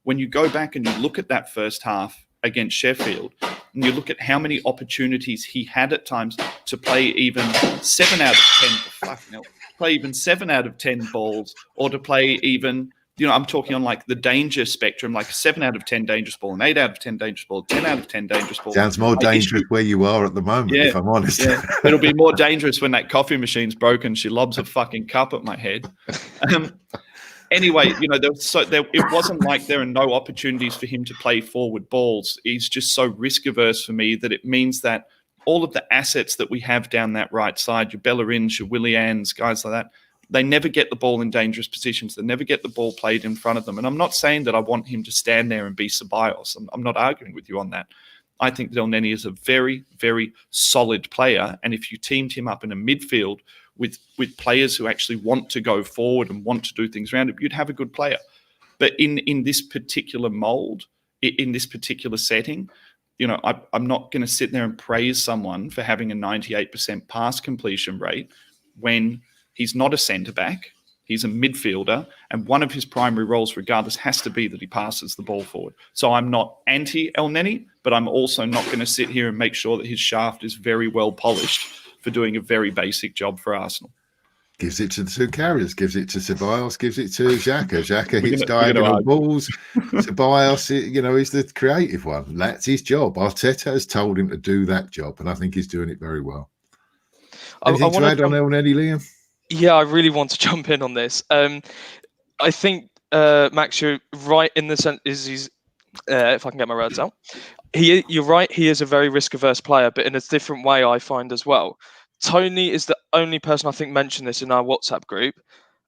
when you go back and you look at that first half against Sheffield, and you look at how many opportunities he had at times to play even 7 out of 10, play even 7 out of 10 balls, or to play even, I'm talking on like the danger spectrum, like 7 out of 10 dangerous ball, an 8 out of 10 dangerous ball, 10 out of 10 dangerous ball. Sounds more dangerous where you are at the moment, if I'm honest. Yeah. It'll be more dangerous when that coffee machine's broken. She lobs a fucking cup at my head. Anyway, it wasn't like there are no opportunities for him to play forward balls. He's just so risk averse for me that it means that all of the assets that we have down that right side, your Bellerins, your Willians, guys like that, they never get the ball in dangerous positions. They never get the ball played in front of them. And I'm not saying that I want him to stand there and be Ceballos. I'm not arguing with you on that. I think that El Neni is a very, very solid player. And if you teamed him up in a midfield with players who actually want to go forward and want to do things around it, you'd have a good player. But in this particular mold, in this particular setting, I'm not going to sit there and praise someone for having a 98% pass completion rate when he's not a centre-back, he's a midfielder, and one of his primary roles, regardless, has to be that he passes the ball forward. So I'm not anti-El Neni, but I'm also not going to sit here and make sure that his shaft is very well polished for doing a very basic job for Arsenal. Gives it to the two carriers, gives it to Ceballos, gives it to Xhaka. Xhaka hits diagonal balls. Ceballos, is the creative one. That's his job. Arteta has told him to do that job, and I think he's doing it very well. Anything to add on El Neni, Liam? Yeah, I really want to jump in on this. I think, Max, you're right in the sense he's, if I can get my words out, you're right, he is a very risk-averse player, but in a different way, I find as well. Tony is the only person I think mentioned this in our WhatsApp group,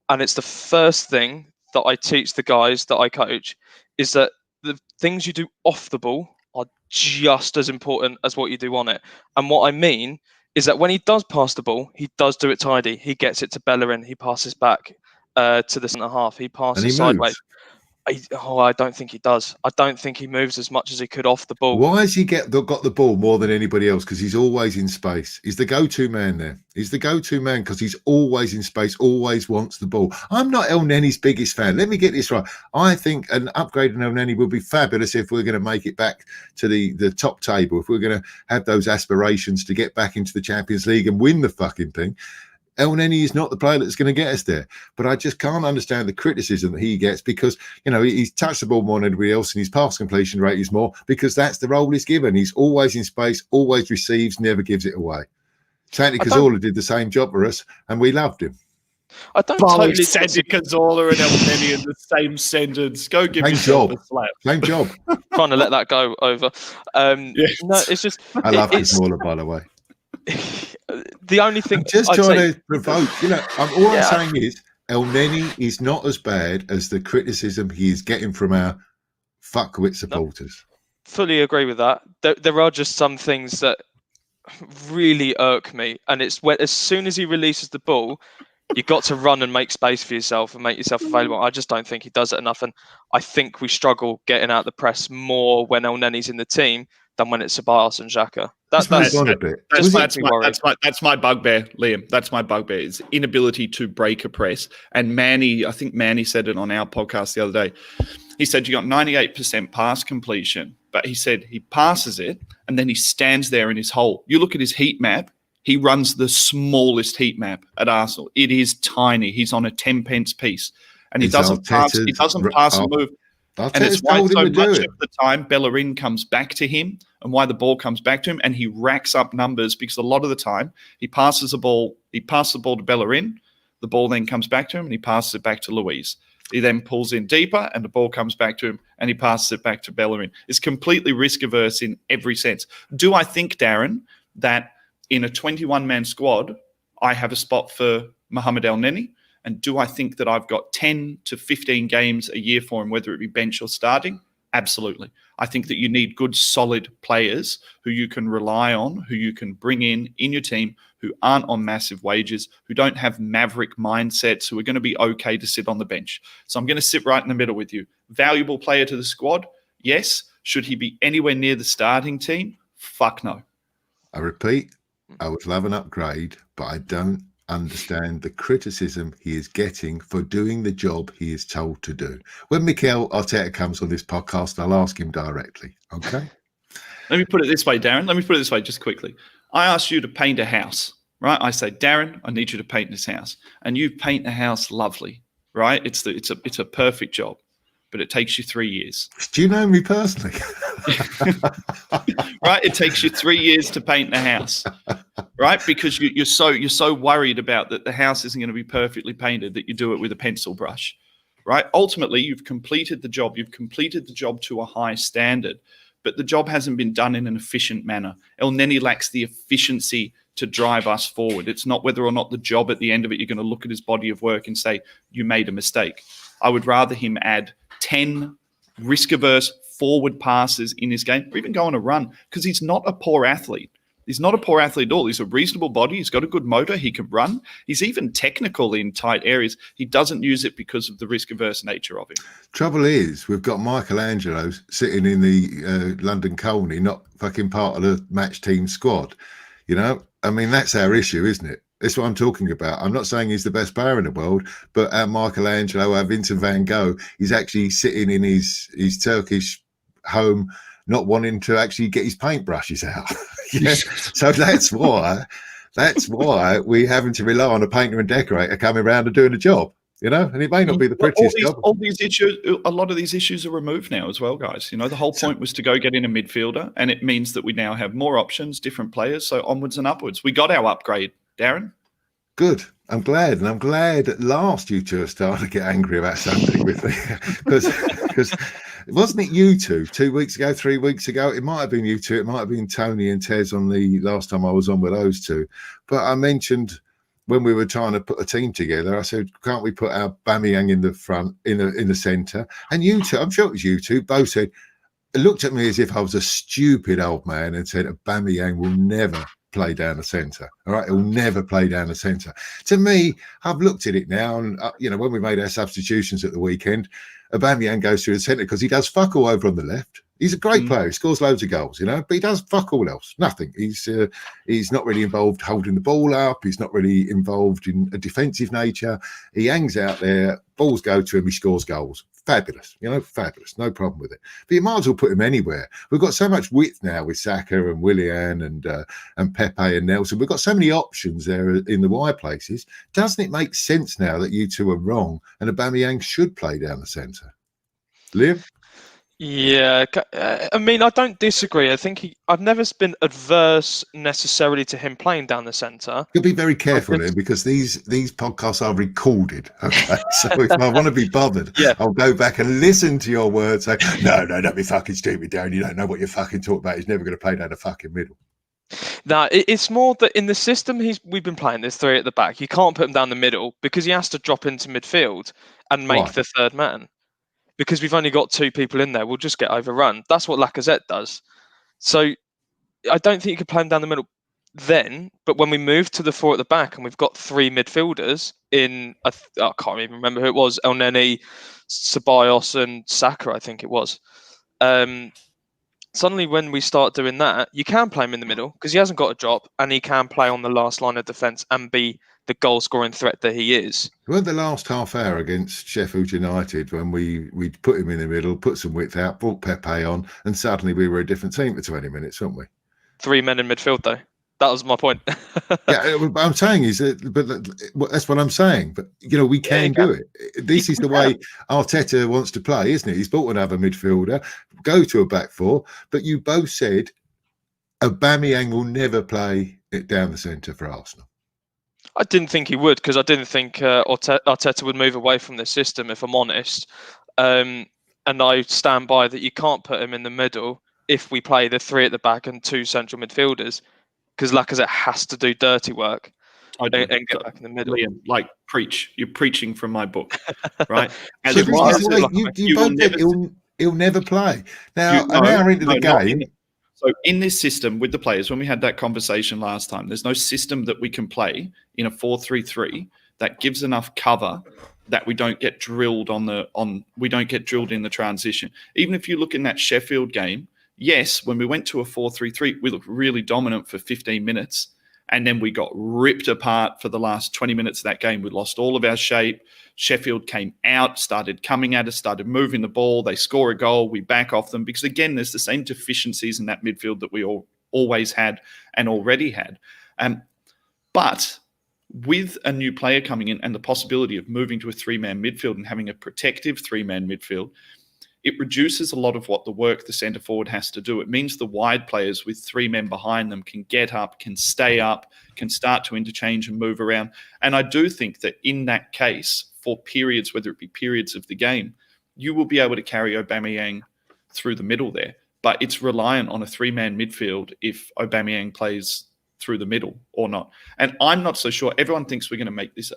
and it's the first thing that I teach the guys that I coach, is that the things you do off the ball are just as important as what you do on it. And what I mean is that when he does pass the ball, he does do it tidy. He gets it to Bellerin. He passes back to the centre half. He passes sideways. I don't think he does. I don't think he moves as much as he could off the ball. Why has he got the ball more than anybody else? Because he's always in space. He's the go-to man there. He's the go-to man because he's always in space, always wants the ball. I'm not El Neni's biggest fan. Let me get this right. I think an upgrade in El Neni will be fabulous if we're going to make it back to the top table, if we're going to have those aspirations to get back into the Champions League and win the fucking thing. El Neni is not the player that's going to get us there. But I just can't understand the criticism that he gets because, he's touched the ball more than anybody else and his pass completion rate is more because that's the role he's given. He's always in space, always receives, never gives it away. Santi Cazorla did the same job for us and we loved him. I don't totally Santi Cazorla and El Neni in the same sentence. Go give yourself a slap. Same job. Trying to let that go over. Yes. No, it's just... I love Cazorla, by the way. The only thing... I'm just trying to provoke. I'm saying is El Neni is not as bad as the criticism he is getting from our fuckwit supporters. No, fully agree with that. There are just some things that really irk me. And it's when, as soon as he releases the ball, you've got to run and make space for yourself and make yourself available. I just don't think he does it enough. And I think we struggle getting out the press more when El Neni's in the team than when it's Ceballos and Xhaka. That's my bugbear, Liam. That's my bugbear is inability to break a press. And I think Manny said it on our podcast the other day. He said you got 98% pass completion, but he said he passes it and then he stands there in his hole. You look at his heat map. He runs the smallest heat map at Arsenal. It is tiny. He's on a 10 pence piece, and he doesn't pass. He doesn't pass and move. And it's why so much of the time Bellerin comes back to him, and why the ball comes back to him, and he racks up numbers because a lot of the time he passes the ball. He passes the ball to Bellerin. The ball then comes back to him, and he passes it back to Luiz. He then pulls in deeper, and the ball comes back to him, and he passes it back to Bellerin. It's completely risk averse in every sense. Do I think, Darren, that in a 21-man squad, I have a spot for Mohamed El Neni? And do I think that I've got 10 to 15 games a year for him, whether it be bench or starting? Absolutely. I think that you need good, solid players who you can rely on, who you can bring in your team, who aren't on massive wages, who don't have maverick mindsets, who are going to be okay to sit on the bench. So I'm going to sit right in the middle with you. Valuable player to the squad? Yes. Should he be anywhere near the starting team? Fuck no. I repeat, I would love an upgrade, but I don't understand the criticism he is getting for doing the job he is told to do. When Mikel Arteta comes on this podcast, I'll ask him directly. Okay? Let me put it this way, Darren. Let me put it this way just quickly. I ask you to paint a house, right? I say, Darren, I need you to paint this house. And you paint the house lovely, right? It's a perfect job, but it takes you 3 years. Do you know me personally? Right? It takes you 3 years to paint the house, right? Because you're so worried about that the house isn't going to be perfectly painted that you do it with a pencil brush, right? Ultimately, you've completed the job. You've completed the job to a high standard, but the job hasn't been done in an efficient manner. El Neni lacks the efficiency to drive us forward. It's not whether or not the job at the end of it, you're going to look at his body of work and say, you made a mistake. I would rather him add 10 risk-averse forward passes in his game, or even go on a run, because he's not a poor athlete. He's not a poor athlete at all. He's a reasonable body. He's got a good motor. He can run. He's even technical in tight areas. He doesn't use it because of the risk-averse nature of him. Trouble is, we've got Michelangelo sitting in the London Colney, not fucking part of the match team squad. You know, I mean, that's our issue, isn't it? That's what I'm talking about. I'm not saying he's the best player in the world, but our Michelangelo, our Vincent van Gogh, he's actually sitting in his Turkish home, not wanting to actually get his paintbrushes out. Yeah. So that's why we're having to rely on a painter and decorator coming around and doing the job. You know, and it may not be the prettiest job. All these issues, a lot of these issues are removed now as well, guys. You know, the whole point was to go get in a midfielder, and it means that we now have more options, different players, so onwards and upwards. We got our upgrade, Darren. Good. I'm glad. And I'm glad at last you two are starting to get angry about something with me. Because wasn't it you two 2 weeks ago, 3 weeks ago? It might have been you two. It might have been Tony and Tez on the last time I was on with those two. But I mentioned when we were trying to put a team together, I said, can't we put our Bamiyang in the front, in the centre? And you two, I'm sure it was you two, both said, looked at me as if I was a stupid old man and said, Bamiyang will never play down the centre. All right, he'll never play down the centre. To me, I've looked at it now, and you know, when we made our substitutions at the weekend, Aubameyang goes through the centre because he does fuck all over on the left. He's a great player. He scores loads of goals, you know, but he does fuck all else. Nothing. He's not really involved holding the ball up. He's not really involved in a defensive nature. He hangs out there. Balls go to him. He scores goals. Fabulous, you know, fabulous. No problem with it. But you might as well put him anywhere. We've got so much width now with Saka and Willian and Pepe and Nelson. We've got so many options there in the wide places. Doesn't it make sense now that you two are wrong and Aubameyang should play down the centre? Liv? Yeah, I mean, I don't disagree. I think I've never been adverse necessarily to him playing down the centre. You'll be very careful here because these podcasts are recorded. Okay, so if I want to be bothered, I'll go back and listen to your words. Say, no, don't be fucking stupid, Darren. You don't know what you're fucking talking about. He's never going to play down the fucking middle. No, it's more that in the system we've been playing, there's three at the back. You can't put him down the middle because he has to drop into midfield and make the third man. Because we've only got two people in there, we'll just get overrun. That's what Lacazette does. So I don't think you could play him down the middle then. But when we move to the four at the back and we've got three midfielders in, I can't even remember who it was, El Neni, Ceballos and Saka, I think it was. Suddenly when we start doing that, you can play him in the middle because he hasn't got a drop and he can play on the last line of defence and be the goal scoring threat that he is. Well, the last half hour against Sheffield United, when we put him in the middle, put some width out, brought Pepe on, and suddenly we were a different team for 20 minutes, weren't we? 3 men in midfield, though. That was my point. Yeah, what I'm saying is that's what I'm saying. But we can do it. This is the way Arteta wants to play, isn't it? He's bought another midfielder, go to a back four. But you both said Aubameyang will never play it down the centre for Arsenal. I didn't think he would, because I didn't think Arteta would move away from this system, if I'm honest. And I stand by that you can't put him in the middle if we play the 3 at the back and 2 central midfielders, because Lacazette has to do dirty work and get back in the middle. Liam, preach. You're preaching from my book, right? He'll never play. Now, an hour into the game. So in this system with the players, when we had that conversation last time, there's no system that we can play in a 4-3-3 that gives enough cover that we don't get drilled in the transition. Even if you look in that Sheffield game, yes, when we went to a 4-3-3, we looked really dominant for 15 minutes. And then we got ripped apart for the last 20 minutes of that game. We lost all of our shape. Sheffield came out, started coming at us, started moving the ball. They score a goal. We back off them because, again, there's the same deficiencies in that midfield that we always had and already had. But with a new player coming in and the possibility of moving to a 3-man midfield and having a protective 3-man midfield, it reduces a lot of what the work the centre forward has to do. It means the wide players with 3 men behind them can get up, can stay up, can start to interchange and move around. And I do think that in that case, for periods, whether it be periods of the game, you will be able to carry Aubameyang through the middle there. But it's reliant on a 3-man midfield if Aubameyang plays through the middle or not. And I'm not so sure. Everyone thinks we're going to make this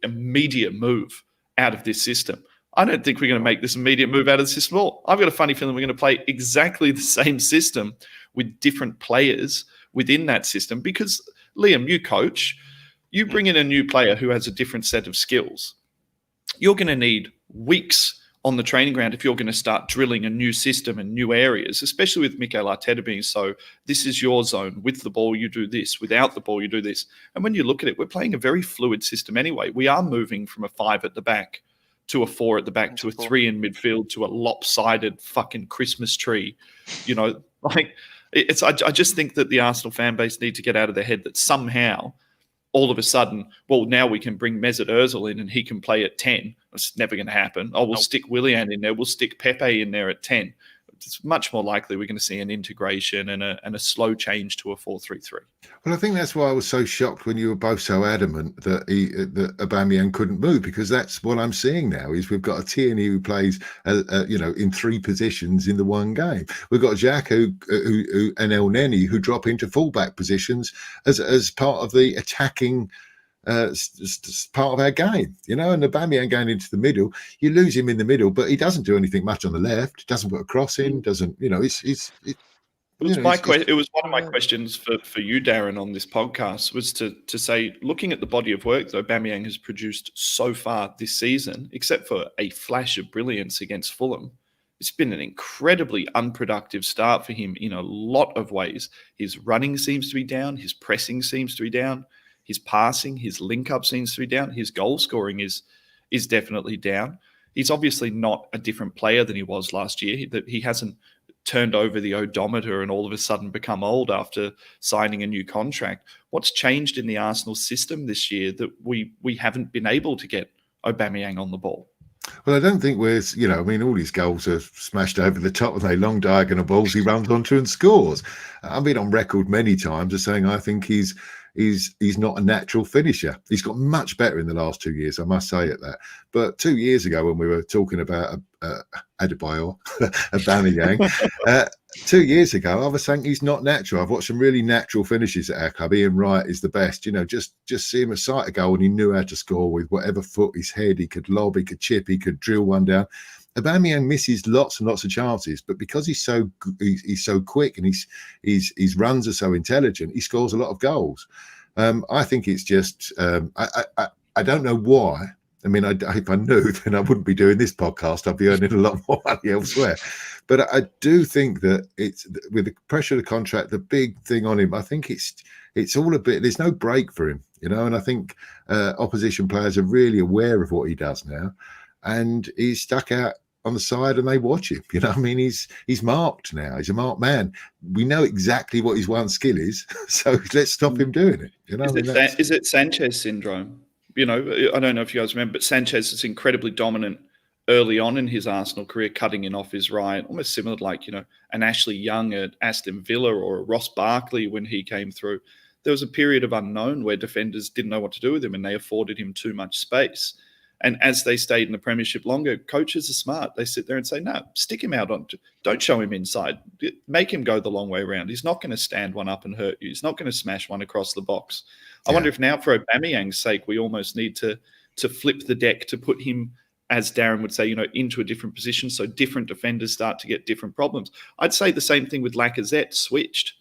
immediate move out of this system. I don't think we're going to make this immediate move out of the system at all. I've got a funny feeling we're going to play exactly the same system with different players within that system because, Liam, you coach, you bring in a new player who has a different set of skills. You're going to need weeks on the training ground if you're going to start drilling a new system and new areas, especially with Mikel Arteta being so, this is your zone. With the ball, you do this. Without the ball, you do this. And when you look at it, we're playing a very fluid system anyway. We are moving from a 5 at the back to a 4 at the back, to a 3 in midfield, to a lopsided fucking Christmas tree. I just think that the Arsenal fan base need to get out of their head that somehow, all of a sudden, well, now we can bring Mesut Ozil in and he can play at 10. It's never going to happen. We'll stick Willian in there. We'll stick Pepe in there at 10. It's much more likely we're going to see an integration and a slow change to a 4-3-3. Well, I think that's why I was so shocked when you were both so adamant that Aubameyang couldn't move, because that's what I'm seeing now. Is we've got a Tierney who plays, in 3 positions in the one game. We've got Jack who and El Neni who drop into fullback positions as part of the attacking. Part of our game, and Aubameyang going into the middle, you lose him in the middle, but he doesn't do anything much on the left, doesn't put a cross in, doesn't, It was one of my questions for you, Darren, on this podcast was to say, looking at the body of work that Aubameyang has produced so far this season, except for a flash of brilliance against Fulham, it's been an incredibly unproductive start for him in a lot of ways. His running seems to be down, his pressing seems to be down, his passing, his link-up seems to be down. His goal scoring is definitely down. He's obviously not a different player than he was last year. He hasn't turned over the odometer and all of a sudden become old after signing a new contract. What's changed in the Arsenal system this year that we haven't been able to get Aubameyang on the ball? Well, I don't think all his goals are smashed over the top with a long diagonal balls he runs onto and scores. I've been on record many times as saying I think he's not a natural finisher. He's got much better in the last 2 years, I must say at that. But 2 years ago, when we were talking about Adebayor, Aubameyang, 2 years ago, I was saying he's not natural. I've watched some really natural finishes at our club. Ian Wright is the best. Just see him sight a goal and he knew how to score with whatever foot, his head. He could lob, he could chip, he could drill one down. Aubameyang misses lots and lots of chances, but because he's so quick and his runs are so intelligent, he scores a lot of goals. I think it's just I don't know why. I mean, if I knew, then I wouldn't be doing this podcast. I'd be earning a lot more money elsewhere. But I do think that it's with the pressure of the contract, the big thing on him. I think it's all a bit. There's no break for him. And I think opposition players are really aware of what he does now, and he's stuck out on the side and they watch him. I mean, he's marked now. He's a marked man. We know exactly what his one skill is, so let's stop him doing it. Is it Sanchez syndrome? I don't know if you guys remember, but Sanchez is incredibly dominant early on in his Arsenal career, cutting in off his right, almost similar to like, an Ashley Young at Aston Villa or a Ross Barkley when he came through. There was a period of unknown where defenders didn't know what to do with him and they afforded him too much space. And as they stayed in the Premiership longer, coaches are smart. They sit there and say, no, stick him out. Don't show him inside. Make him go the long way around. He's not going to stand one up and hurt you. He's not going to smash one across the box. I wonder if now, for Aubameyang's sake, we almost need to flip the deck to put him, as Darren would say, into a different position so different defenders start to get different problems. I'd say the same thing with Lacazette switched.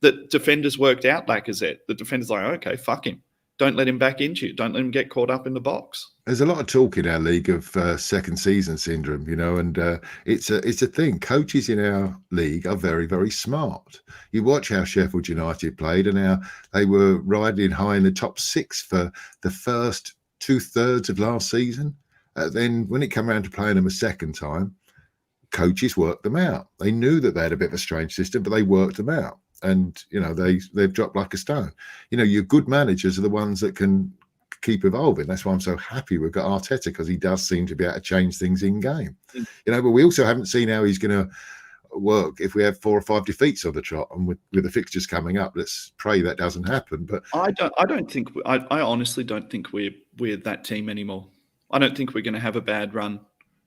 The defenders worked out Lacazette. The defenders like, okay, fuck him. Don't let him back into you. Don't let him get caught up in the box. There's a lot of talk in our league of second season syndrome, and it's a thing. Coaches in our league are very, very smart. You watch how Sheffield United played and how they were riding high in the top 6 for the first 2/3 of last season. Then when it came around to playing them a second time, coaches worked them out. They knew that they had a bit of a strange system, but they worked them out. And, they've dropped like a stone. Your good managers are the ones that can keep evolving. That's why I'm so happy we've got Arteta, because he does seem to be able to change things in game. But we also haven't seen how he's going to work if we have 4 or 5 defeats on the trot, and with the fixtures coming up, let's pray that doesn't happen. But I honestly don't think we're that team anymore. I don't think we're going to have a bad run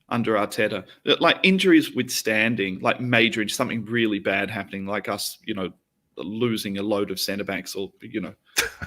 under Arteta. Like injuries withstanding, like major injuries, something really bad happening, like us, losing a load of centre backs, or not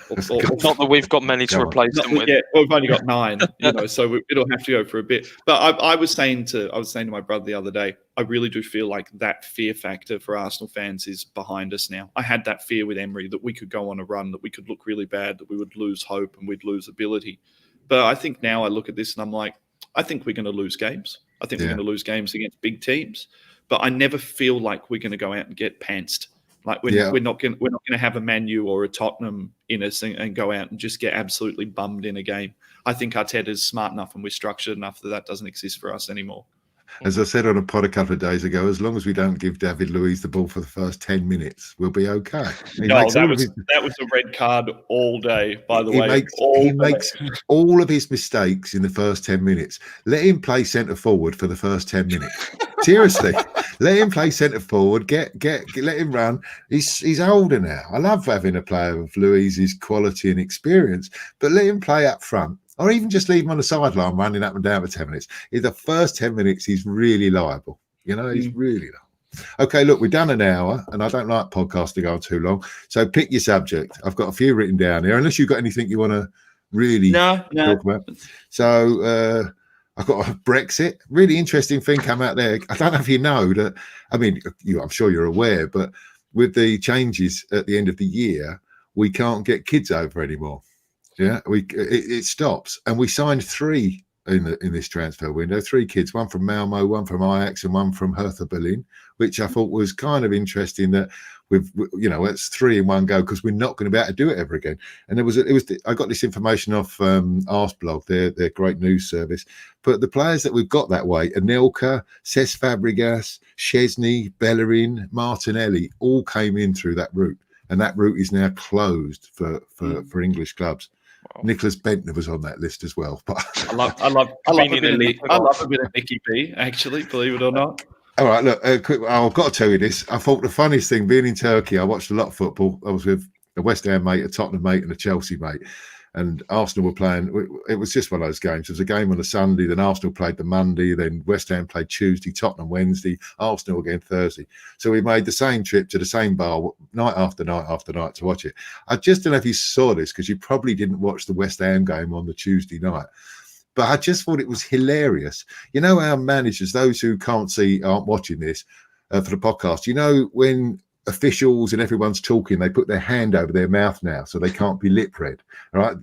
that we've got many to replace them with. Yeah, we've only got 9, so it'll have to go for a bit. But I was saying to my brother the other day, I really do feel like that fear factor for Arsenal fans is behind us now. I had that fear with Emery that we could go on a run, that we could look really bad, that we would lose hope and we'd lose ability. But I think now I look at this and I'm like, I think we're going to lose games. I think we're going to lose games against big teams. But I never feel like we're going to go out and get pantsed. Like we're not going to have a Man U or a Tottenham in us and go out and just get absolutely bummed in a game. I think Arteta's smart enough and we're structured enough that doesn't exist for us anymore. As I said on a pod a couple of days ago, as long as we don't give David Luiz the ball for the first 10 minutes, we'll be okay. That was a red card all day, by the way. He makes all of his mistakes in the first 10 minutes. Let him play centre forward for the first 10 minutes. Seriously, let him play centre forward. Let him run. He's older now. I love having a player of Luiz's quality and experience, but let him play up front. Or even just leave him on the sideline running up and down for 10 minutes. In the first 10 minutes, he's really liable. He's really liable. Okay, look, we've done an hour, and I don't like podcasts to go on too long. So pick your subject. I've got a few written down here, unless you've got anything you want to really talk about. So I've got a Brexit. Really interesting thing come out there. I don't know if you know that. I mean, I'm sure you're aware, but with the changes at the end of the year, we can't get kids over anymore. Yeah, it stops, and we signed 3 in this transfer window. 3 kids, one from Malmo, one from Ajax, and one from Hertha Berlin, which I thought was kind of interesting. That it's 3 in one go, because we're not going to be able to do it ever again. And I got this information off Arsblog, their great news service. But the players that we've got that way: Anelka, Cesc Fabregas, Szczesny, Bellerin, Martinelli, all came in through that route, and that route is now closed for English clubs. Wow. Nicholas Bentner was on that list as well. But I love a bit of Nicky B, actually, believe it or not. All right, look, quick. I've got to tell you this. I thought the funniest thing, being in Turkey, I watched a lot of football. I was with a West Ham mate, a Tottenham mate, and a Chelsea mate. And Arsenal were playing. It was just one of those games. There was a game on a Sunday, then Arsenal played the Monday, then West Ham played Tuesday, Tottenham Wednesday, Arsenal again Thursday. So we made the same trip to the same bar night after night after night to watch it. I just don't know if you saw this, because you probably didn't watch the West Ham game on the Tuesday night. But I just thought it was hilarious. Our managers, those who can't see, aren't watching this for the podcast, when officials and everyone's talking, they put their hand over their mouth now so they can't be lip read. All right,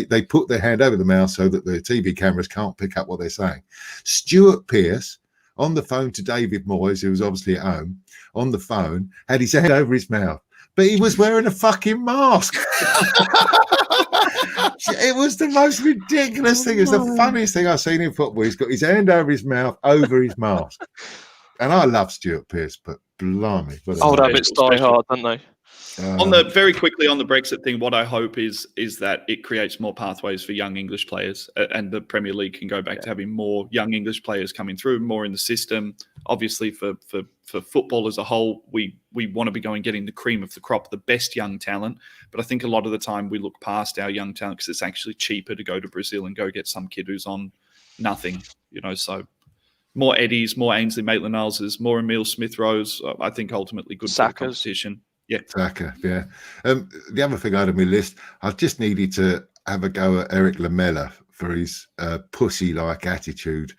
they put their hand over the mouth so that the TV cameras can't pick up what they're saying. Stuart Pearce, on the phone to David Moyes, who was obviously at home, on the phone, had his hand over his mouth, but he was wearing a fucking mask. It was the most ridiculous thing. It's the funniest thing I've seen in football. He's got his hand over his mouth, over his mask. And I love Stuart Pearce, but blimey. Old habits die hard, don't they? Very quickly on the Brexit thing, what I hope is that it creates more pathways for young English players, and the Premier League can go back to having more young English players coming through, more in the system. Obviously, for football as a whole, we want to be going getting the cream of the crop, the best young talent. But I think a lot of the time we look past our young talent because it's actually cheaper to go to Brazil and go get some kid who's on nothing, So more Eddies, more Ainsley Maitland-Nileses, more Emile Smith-Rowes. I think ultimately good for the competition. Yeah. Saka, yeah. The other thing I had on my list, I just needed to have a go at Eric Lamela for his pussy-like attitude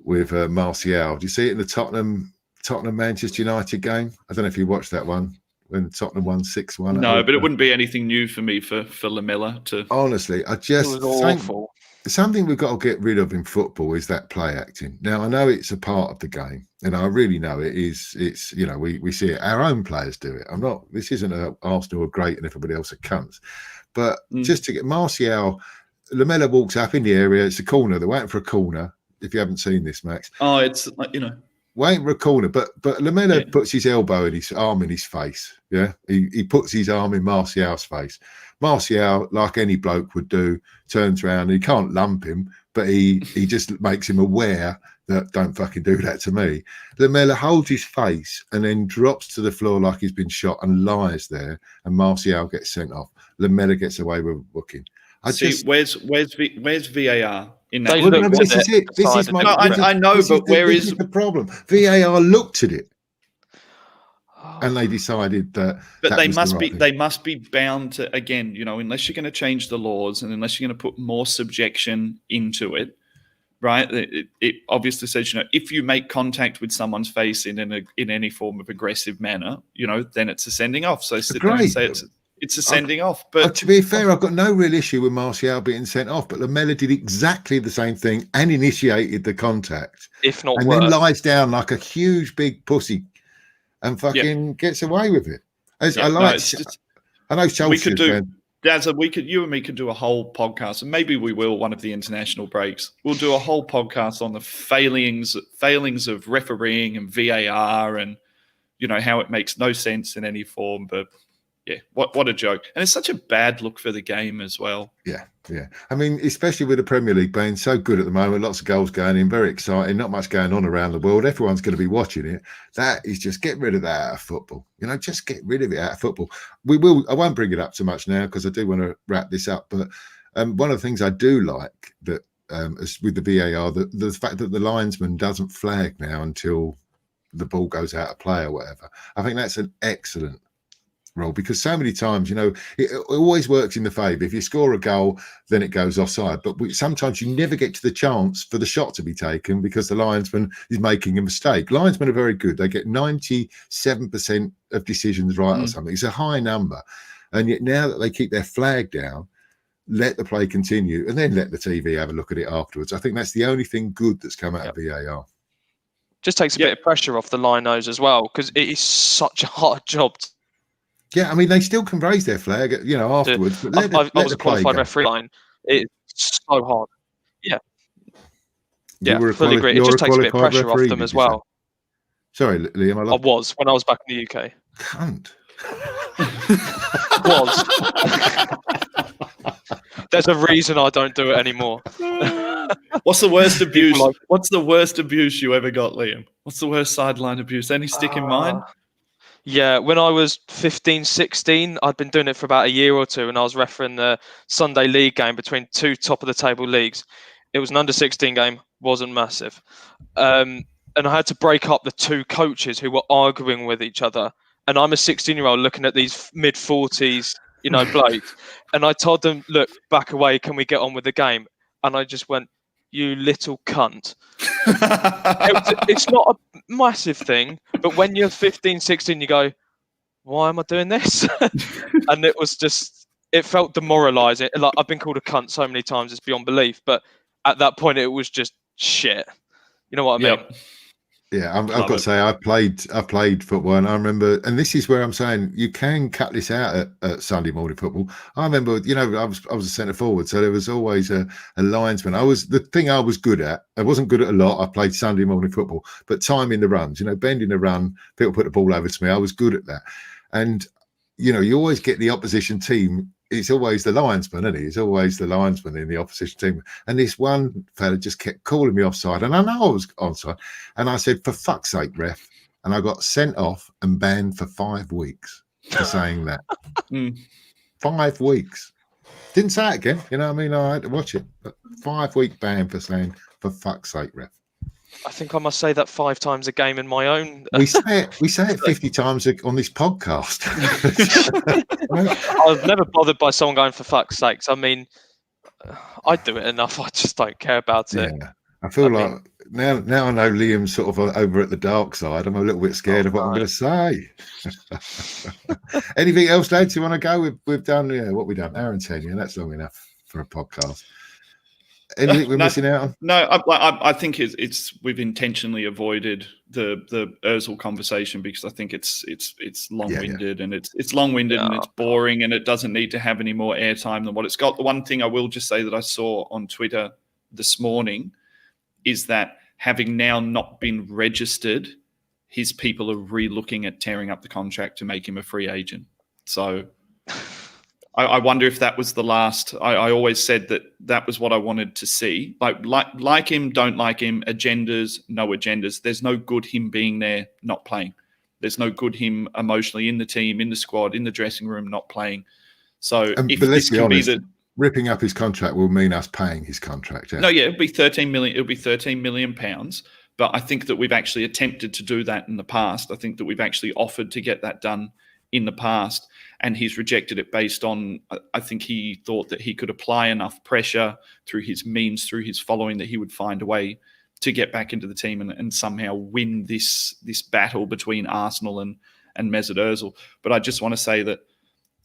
with Martial. Do you see it in the Tottenham Manchester United game? I don't know if you watched that one when Tottenham won 6-1. No, but it wouldn't be anything new for me for Lamela to. Honestly, I just awful. Something we've got to get rid of in football is that play acting. Now, I know it's a part of the game, and I really know it's we see it. Our own players do it. This isn't a Arsenal are great and everybody else are cunts. But just to get Martial, Lamela walks up in the area. It's a corner. They're waiting for a corner. If you haven't seen this, Max. Oh, it's waiting for a corner, but Lamela puts his elbow and his arm in his face. Yeah, he puts his arm in Martial's face. Martial, like any bloke would do, turns around. He can't lump him, but he just makes him aware that don't fucking do that to me. Lamela holds his face and then drops to the floor like he's been shot and lies there. And Martial gets sent off. Lamela gets away with booking. Where's VAR in that? This is it. This is my. I know, but where is the problem? VAR looked at it. And they decided that. But they must be bound to, again, unless you're going to change the laws and unless you're going to put more subjection into it, right? It obviously says, if you make contact with someone's face in any form of aggressive manner, then it's a sending off. So sit there and say it's a sending off. But to be fair, I've got no real issue with Martial being sent off, but Lamela did exactly the same thing and initiated the contact, if not and worse. Then lies down like a huge big pussy. And fucking gets away with it. I know Chelsea. We could do, Daz, you and me could do a whole podcast, and maybe we will one of the international breaks. We'll do a whole podcast on the failings of refereeing and VAR, and how it makes no sense in any form. But yeah, what a joke, and it's such a bad look for the game as well. Yeah. I mean, especially with the Premier League being so good at the moment, lots of goals going in, very exciting, not much going on around the world. Everyone's going to be watching it. That is just get rid of that out of football. Just get rid of it out of football. We will. I won't bring it up too much now because I do want to wrap this up. But one of the things I do like that with the VAR, the fact that the linesman doesn't flag now until the ball goes out of play or whatever. I think that's an excellent role, because so many times it always works in the favour. If you score a goal, then it goes offside, but sometimes you never get to the chance for the shot to be taken because the linesman is making a mistake. Linesmen are very good. They get 97% of decisions right or something. It's a high number, and yet now that they keep their flag down, let the play continue and then let the TV have a look at it afterwards. I think that's the only thing good that's come out of VAR. Just takes a bit of pressure off the linos as well, because it is such a hard job. Yeah, I mean, they still can raise their flag, afterwards. But I was a qualified referee line. It's so hard. Yeah. Fully agree. It just takes a bit of pressure off them as well. Sorry, Liam. I was when I was back in the UK. Cunt. There's a reason I don't do it anymore. What's the worst abuse? What's the worst abuse you ever got, Liam? What's the worst sideline abuse? Any stick in mind? Yeah, when I was 15, 16, I'd been doing it for about a year or two, and I was refereeing the Sunday league game between two top-of-the-table leagues. It was an under-16 game, wasn't massive. And I had to break up the two coaches who were arguing with each other. And I'm a 16-year-old looking at these mid-40s, blokes. And I told them, look, back away, can we get on with the game? And I just went, you little cunt. It's not a massive thing, but when you're 15, 16, you go, why am I doing this? And it felt demoralising. Like, I've been called a cunt so many times, it's beyond belief. But at that point, it was just shit. You know what I mean? Yeah, I've Love got to it. say, I played football, and I remember, and this is where I'm saying you can cut this out at Sunday morning football. I remember, I was a centre forward, so there was always a linesman. The thing I was good at. I wasn't good at a lot. I played Sunday morning football, but timing the runs, bending the run, people put the ball over to me. I was good at that, and you always get the opposition team. It's always the linesman, isn't he? It's always the linesman in the opposition team. And this one fella just kept calling me offside. And I know I was onside. And I said, for fuck's sake, ref. And I got sent off and banned for 5 weeks for saying that. 5 weeks. Didn't say it again. You know what I mean? I had to watch it. But 5-week ban for saying, for fuck's sake, ref. I think I must say that 5 times a game in my own. We say it 50 times on this podcast. I was never bothered by someone going for fuck's sakes. I mean, I do it enough. I just don't care about it. Yeah, I feel like now I know Liam's sort of over at the dark side. I'm a little bit scared of what I'm going to say. Anything else, lads? You want to go? We've done what we've done. Hour and 10. Yeah, that's long enough for a podcast. Anything we're missing out on? No, I think we've intentionally avoided the Ozil conversation because I think it's long-winded and it's long-winded and it's boring and it doesn't need to have any more airtime than what it's got. The one thing I will just say that I saw on Twitter this morning is that having now not been registered, his people are re-looking at tearing up the contract to make him a free agent. So I wonder if that was the last. I always said that was what I wanted to see. Like him, don't like him, agendas, no agendas. There's no good him being there, not playing. There's no good him emotionally in the team, in the squad, in the dressing room, not playing. So if this can be ripping up his contract will mean us paying his contract. Yeah. No, yeah, it'll be 13 million. It'll be 13 million pounds. But I think that we've actually attempted to do that in the past. I think that we've actually offered to get that done in the past, and he's rejected it based on, I think he thought that he could apply enough pressure through his means, through his following, that he would find a way to get back into the team and somehow win this battle between Arsenal and Mesut Ozil. But I just want to say that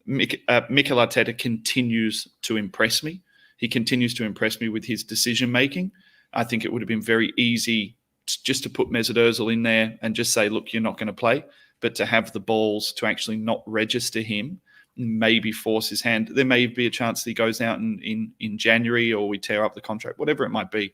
Mikel Arteta continues to impress me. He continues to impress me with his decision-making. I think it would have been very easy just to put Mesut Ozil in there and just say, look, you're not going to play. But to have the balls to actually not register him, maybe force his hand. There may be a chance that he goes out in January or we tear up the contract, whatever it might be.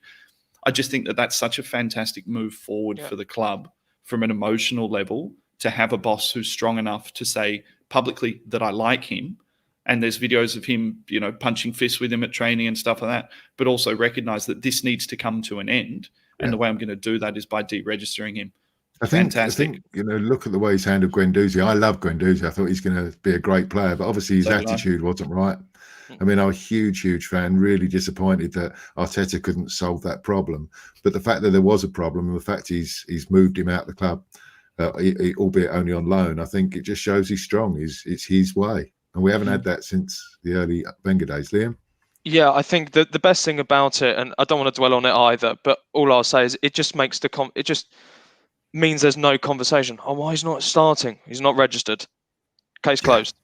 I just think that that's such a fantastic move forward for the club from an emotional level, to have a boss who's strong enough to say publicly that I like him. And there's videos of him, punching fists with him at training and stuff like that, but also recognize that this needs to come to an end. And the way I'm going to do that is by deregistering him. I think, look at the way he's handled Guendouzi. I love Guendouzi. I thought he's going to be a great player, but obviously his attitude wasn't right. I mean, I'm a huge fan, really disappointed that Arteta couldn't solve that problem. But the fact that there was a problem and the fact he's moved him out of the club, albeit only on loan, I think it just shows he's strong. It's his way. And we haven't had that since the early Wenger days. Liam? Yeah, I think the best thing about it, and I don't want to dwell on it either, but all I'll say is it just makes it just means there's no conversation. Oh, why he's not starting? He's not registered. Case closed.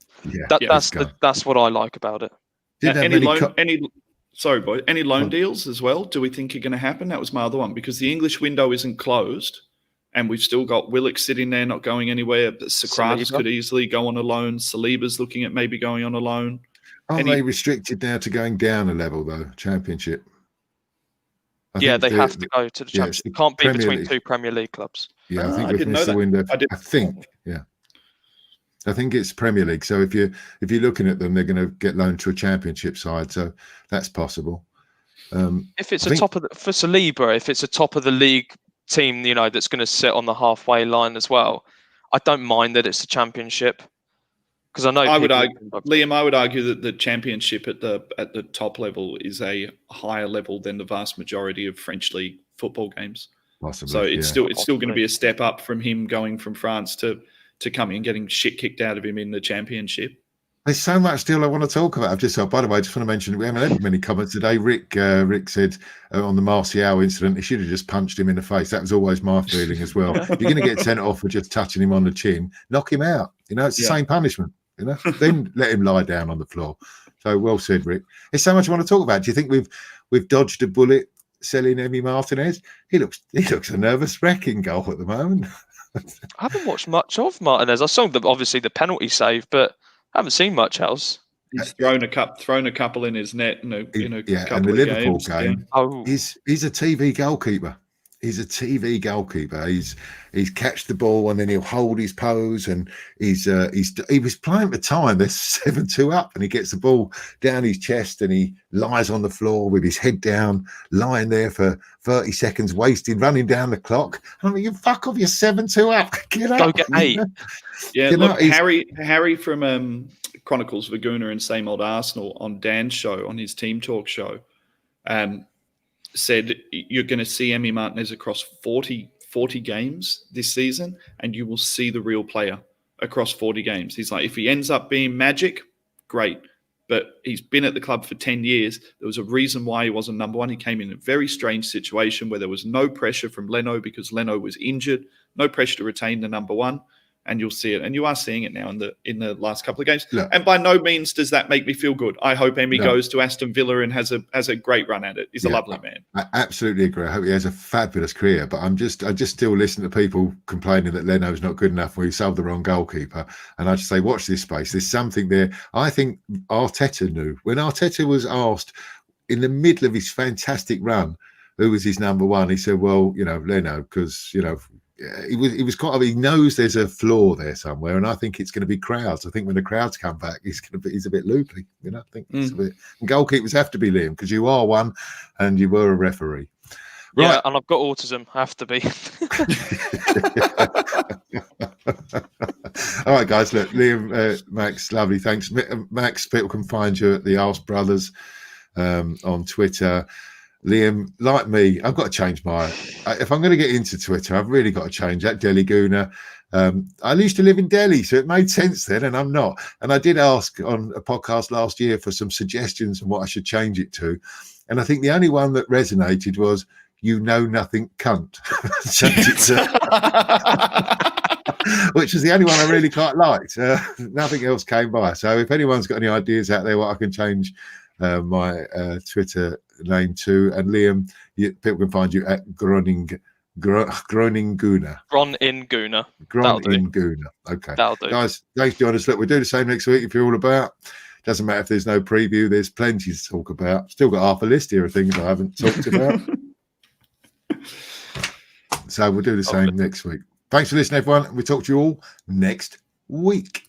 That's what I like about it. Any loan deals as well? Do we think are going to happen? That was my other one, because the English window isn't closed, and we've still got Willock sitting there not going anywhere. But Socrates could easily go on a loan. Saliba's looking at maybe going on a loan. Aren't they restricted now to going down a level though? Championship. They have to go to the Championship. It can't be Premier between League. 2 Premier League clubs. Yeah, I think we've missed the window. I think it's Premier League. So if you're looking at them, they're going to get loaned to a Championship side. So that's possible. If it's for Saliba, if it's a top of the league team, that's going to sit on the halfway line as well, I don't mind that it's a Championship. Because I know Liam, I would argue that the Championship at the top level is a higher level than the vast majority of French league football games. Possibly, so it's still going to be a step up from him going from France to coming and getting shit kicked out of him in the Championship. There's so much still I want to talk about. By the way, I just want to mention we haven't had many comments today. Rick said on the Martial incident, he should have just punched him in the face. That was always my feeling as well. You're going to get sent off for just touching him on the chin. Knock him out. It's the same punishment. Then let him lie down on the floor. So well said, Rick. There's so much I want to talk about. Do you think we've dodged a bullet selling Emi Martinez. He looks a nervous wreck in goal at the moment. I haven't watched much of Martinez. I saw obviously the penalty save, but I haven't seen much else. He's thrown a couple in his net in a couple and the of Liverpool games. game. Oh. He's a TV goalkeeper. He's a TV goalkeeper. He's catch the ball and then he'll hold his pose, and he was playing at the time. They're 7-2 up, and he gets the ball down his chest and he lies on the floor with his head down, lying there for 30 seconds, wasted, running down the clock. I mean, you fuck off! You're 7-2 up. Get up. Go get 8. Yeah, look, Harry from Chronicles of a Gooner and Same Old Arsenal on Dan's show, on his Team Talk show, said you're going to see Emi Martinez across 40 games this season, and you will see the real player across 40 games. He's like, if he ends up being magic, great. But he's been at the club for 10 years. There was a reason why he wasn't number one. He came in a very strange situation where there was no pressure from Leno because Leno was injured, no pressure to retain the number one. And you'll see it, and you are seeing it now in the last couple of games. Look, and by no means does that make me feel good. I hope Emi goes to Aston Villa and has a great run at it. He's a lovely man. I absolutely agree. I hope he has a fabulous career. But I just still listen to people complaining that Leno's not good enough, or he sold the wrong goalkeeper. And I just say, watch this space. There's something there. I think Arteta knew when Arteta was asked in the middle of his fantastic run who was his number one. He said, "Well, Leno, because he was quite. He knows there's a flaw there somewhere, and I think it's going to be crowds. I think when the crowds come back, he's a bit loopy. I think it's a bit. And goalkeepers have to be, Liam, because you are one, and you were a referee. Right. Yeah, and I've got autism. I have to be. All right, guys. Look, Liam, Max, lovely. Thanks, Max. People can find you at the Arse Brothers on Twitter. Liam, like me, I've got to change if I'm going to get into Twitter, I've really got to change that. Delhi Gooner. I used to live in Delhi, so it made sense then, and I'm not. And I did ask on a podcast last year for some suggestions on what I should change it to. And I think the only one that resonated was, "You know nothing, cunt." Which is the only one I really quite liked. Nothing else came by. So if anyone's got any ideas out there what I can change my Twitter name to, and Liam, people can find you at Groninguna. Groninguna. Okay. That'll do. Guys, thanks for joining us. Look, we'll do the same next week if you're all about. Doesn't matter if there's no preview, there's plenty to talk about. Still got half a list here of things I haven't talked about. So we'll do the same next week. Thanks for listening, everyone. We'll talk to you all next week.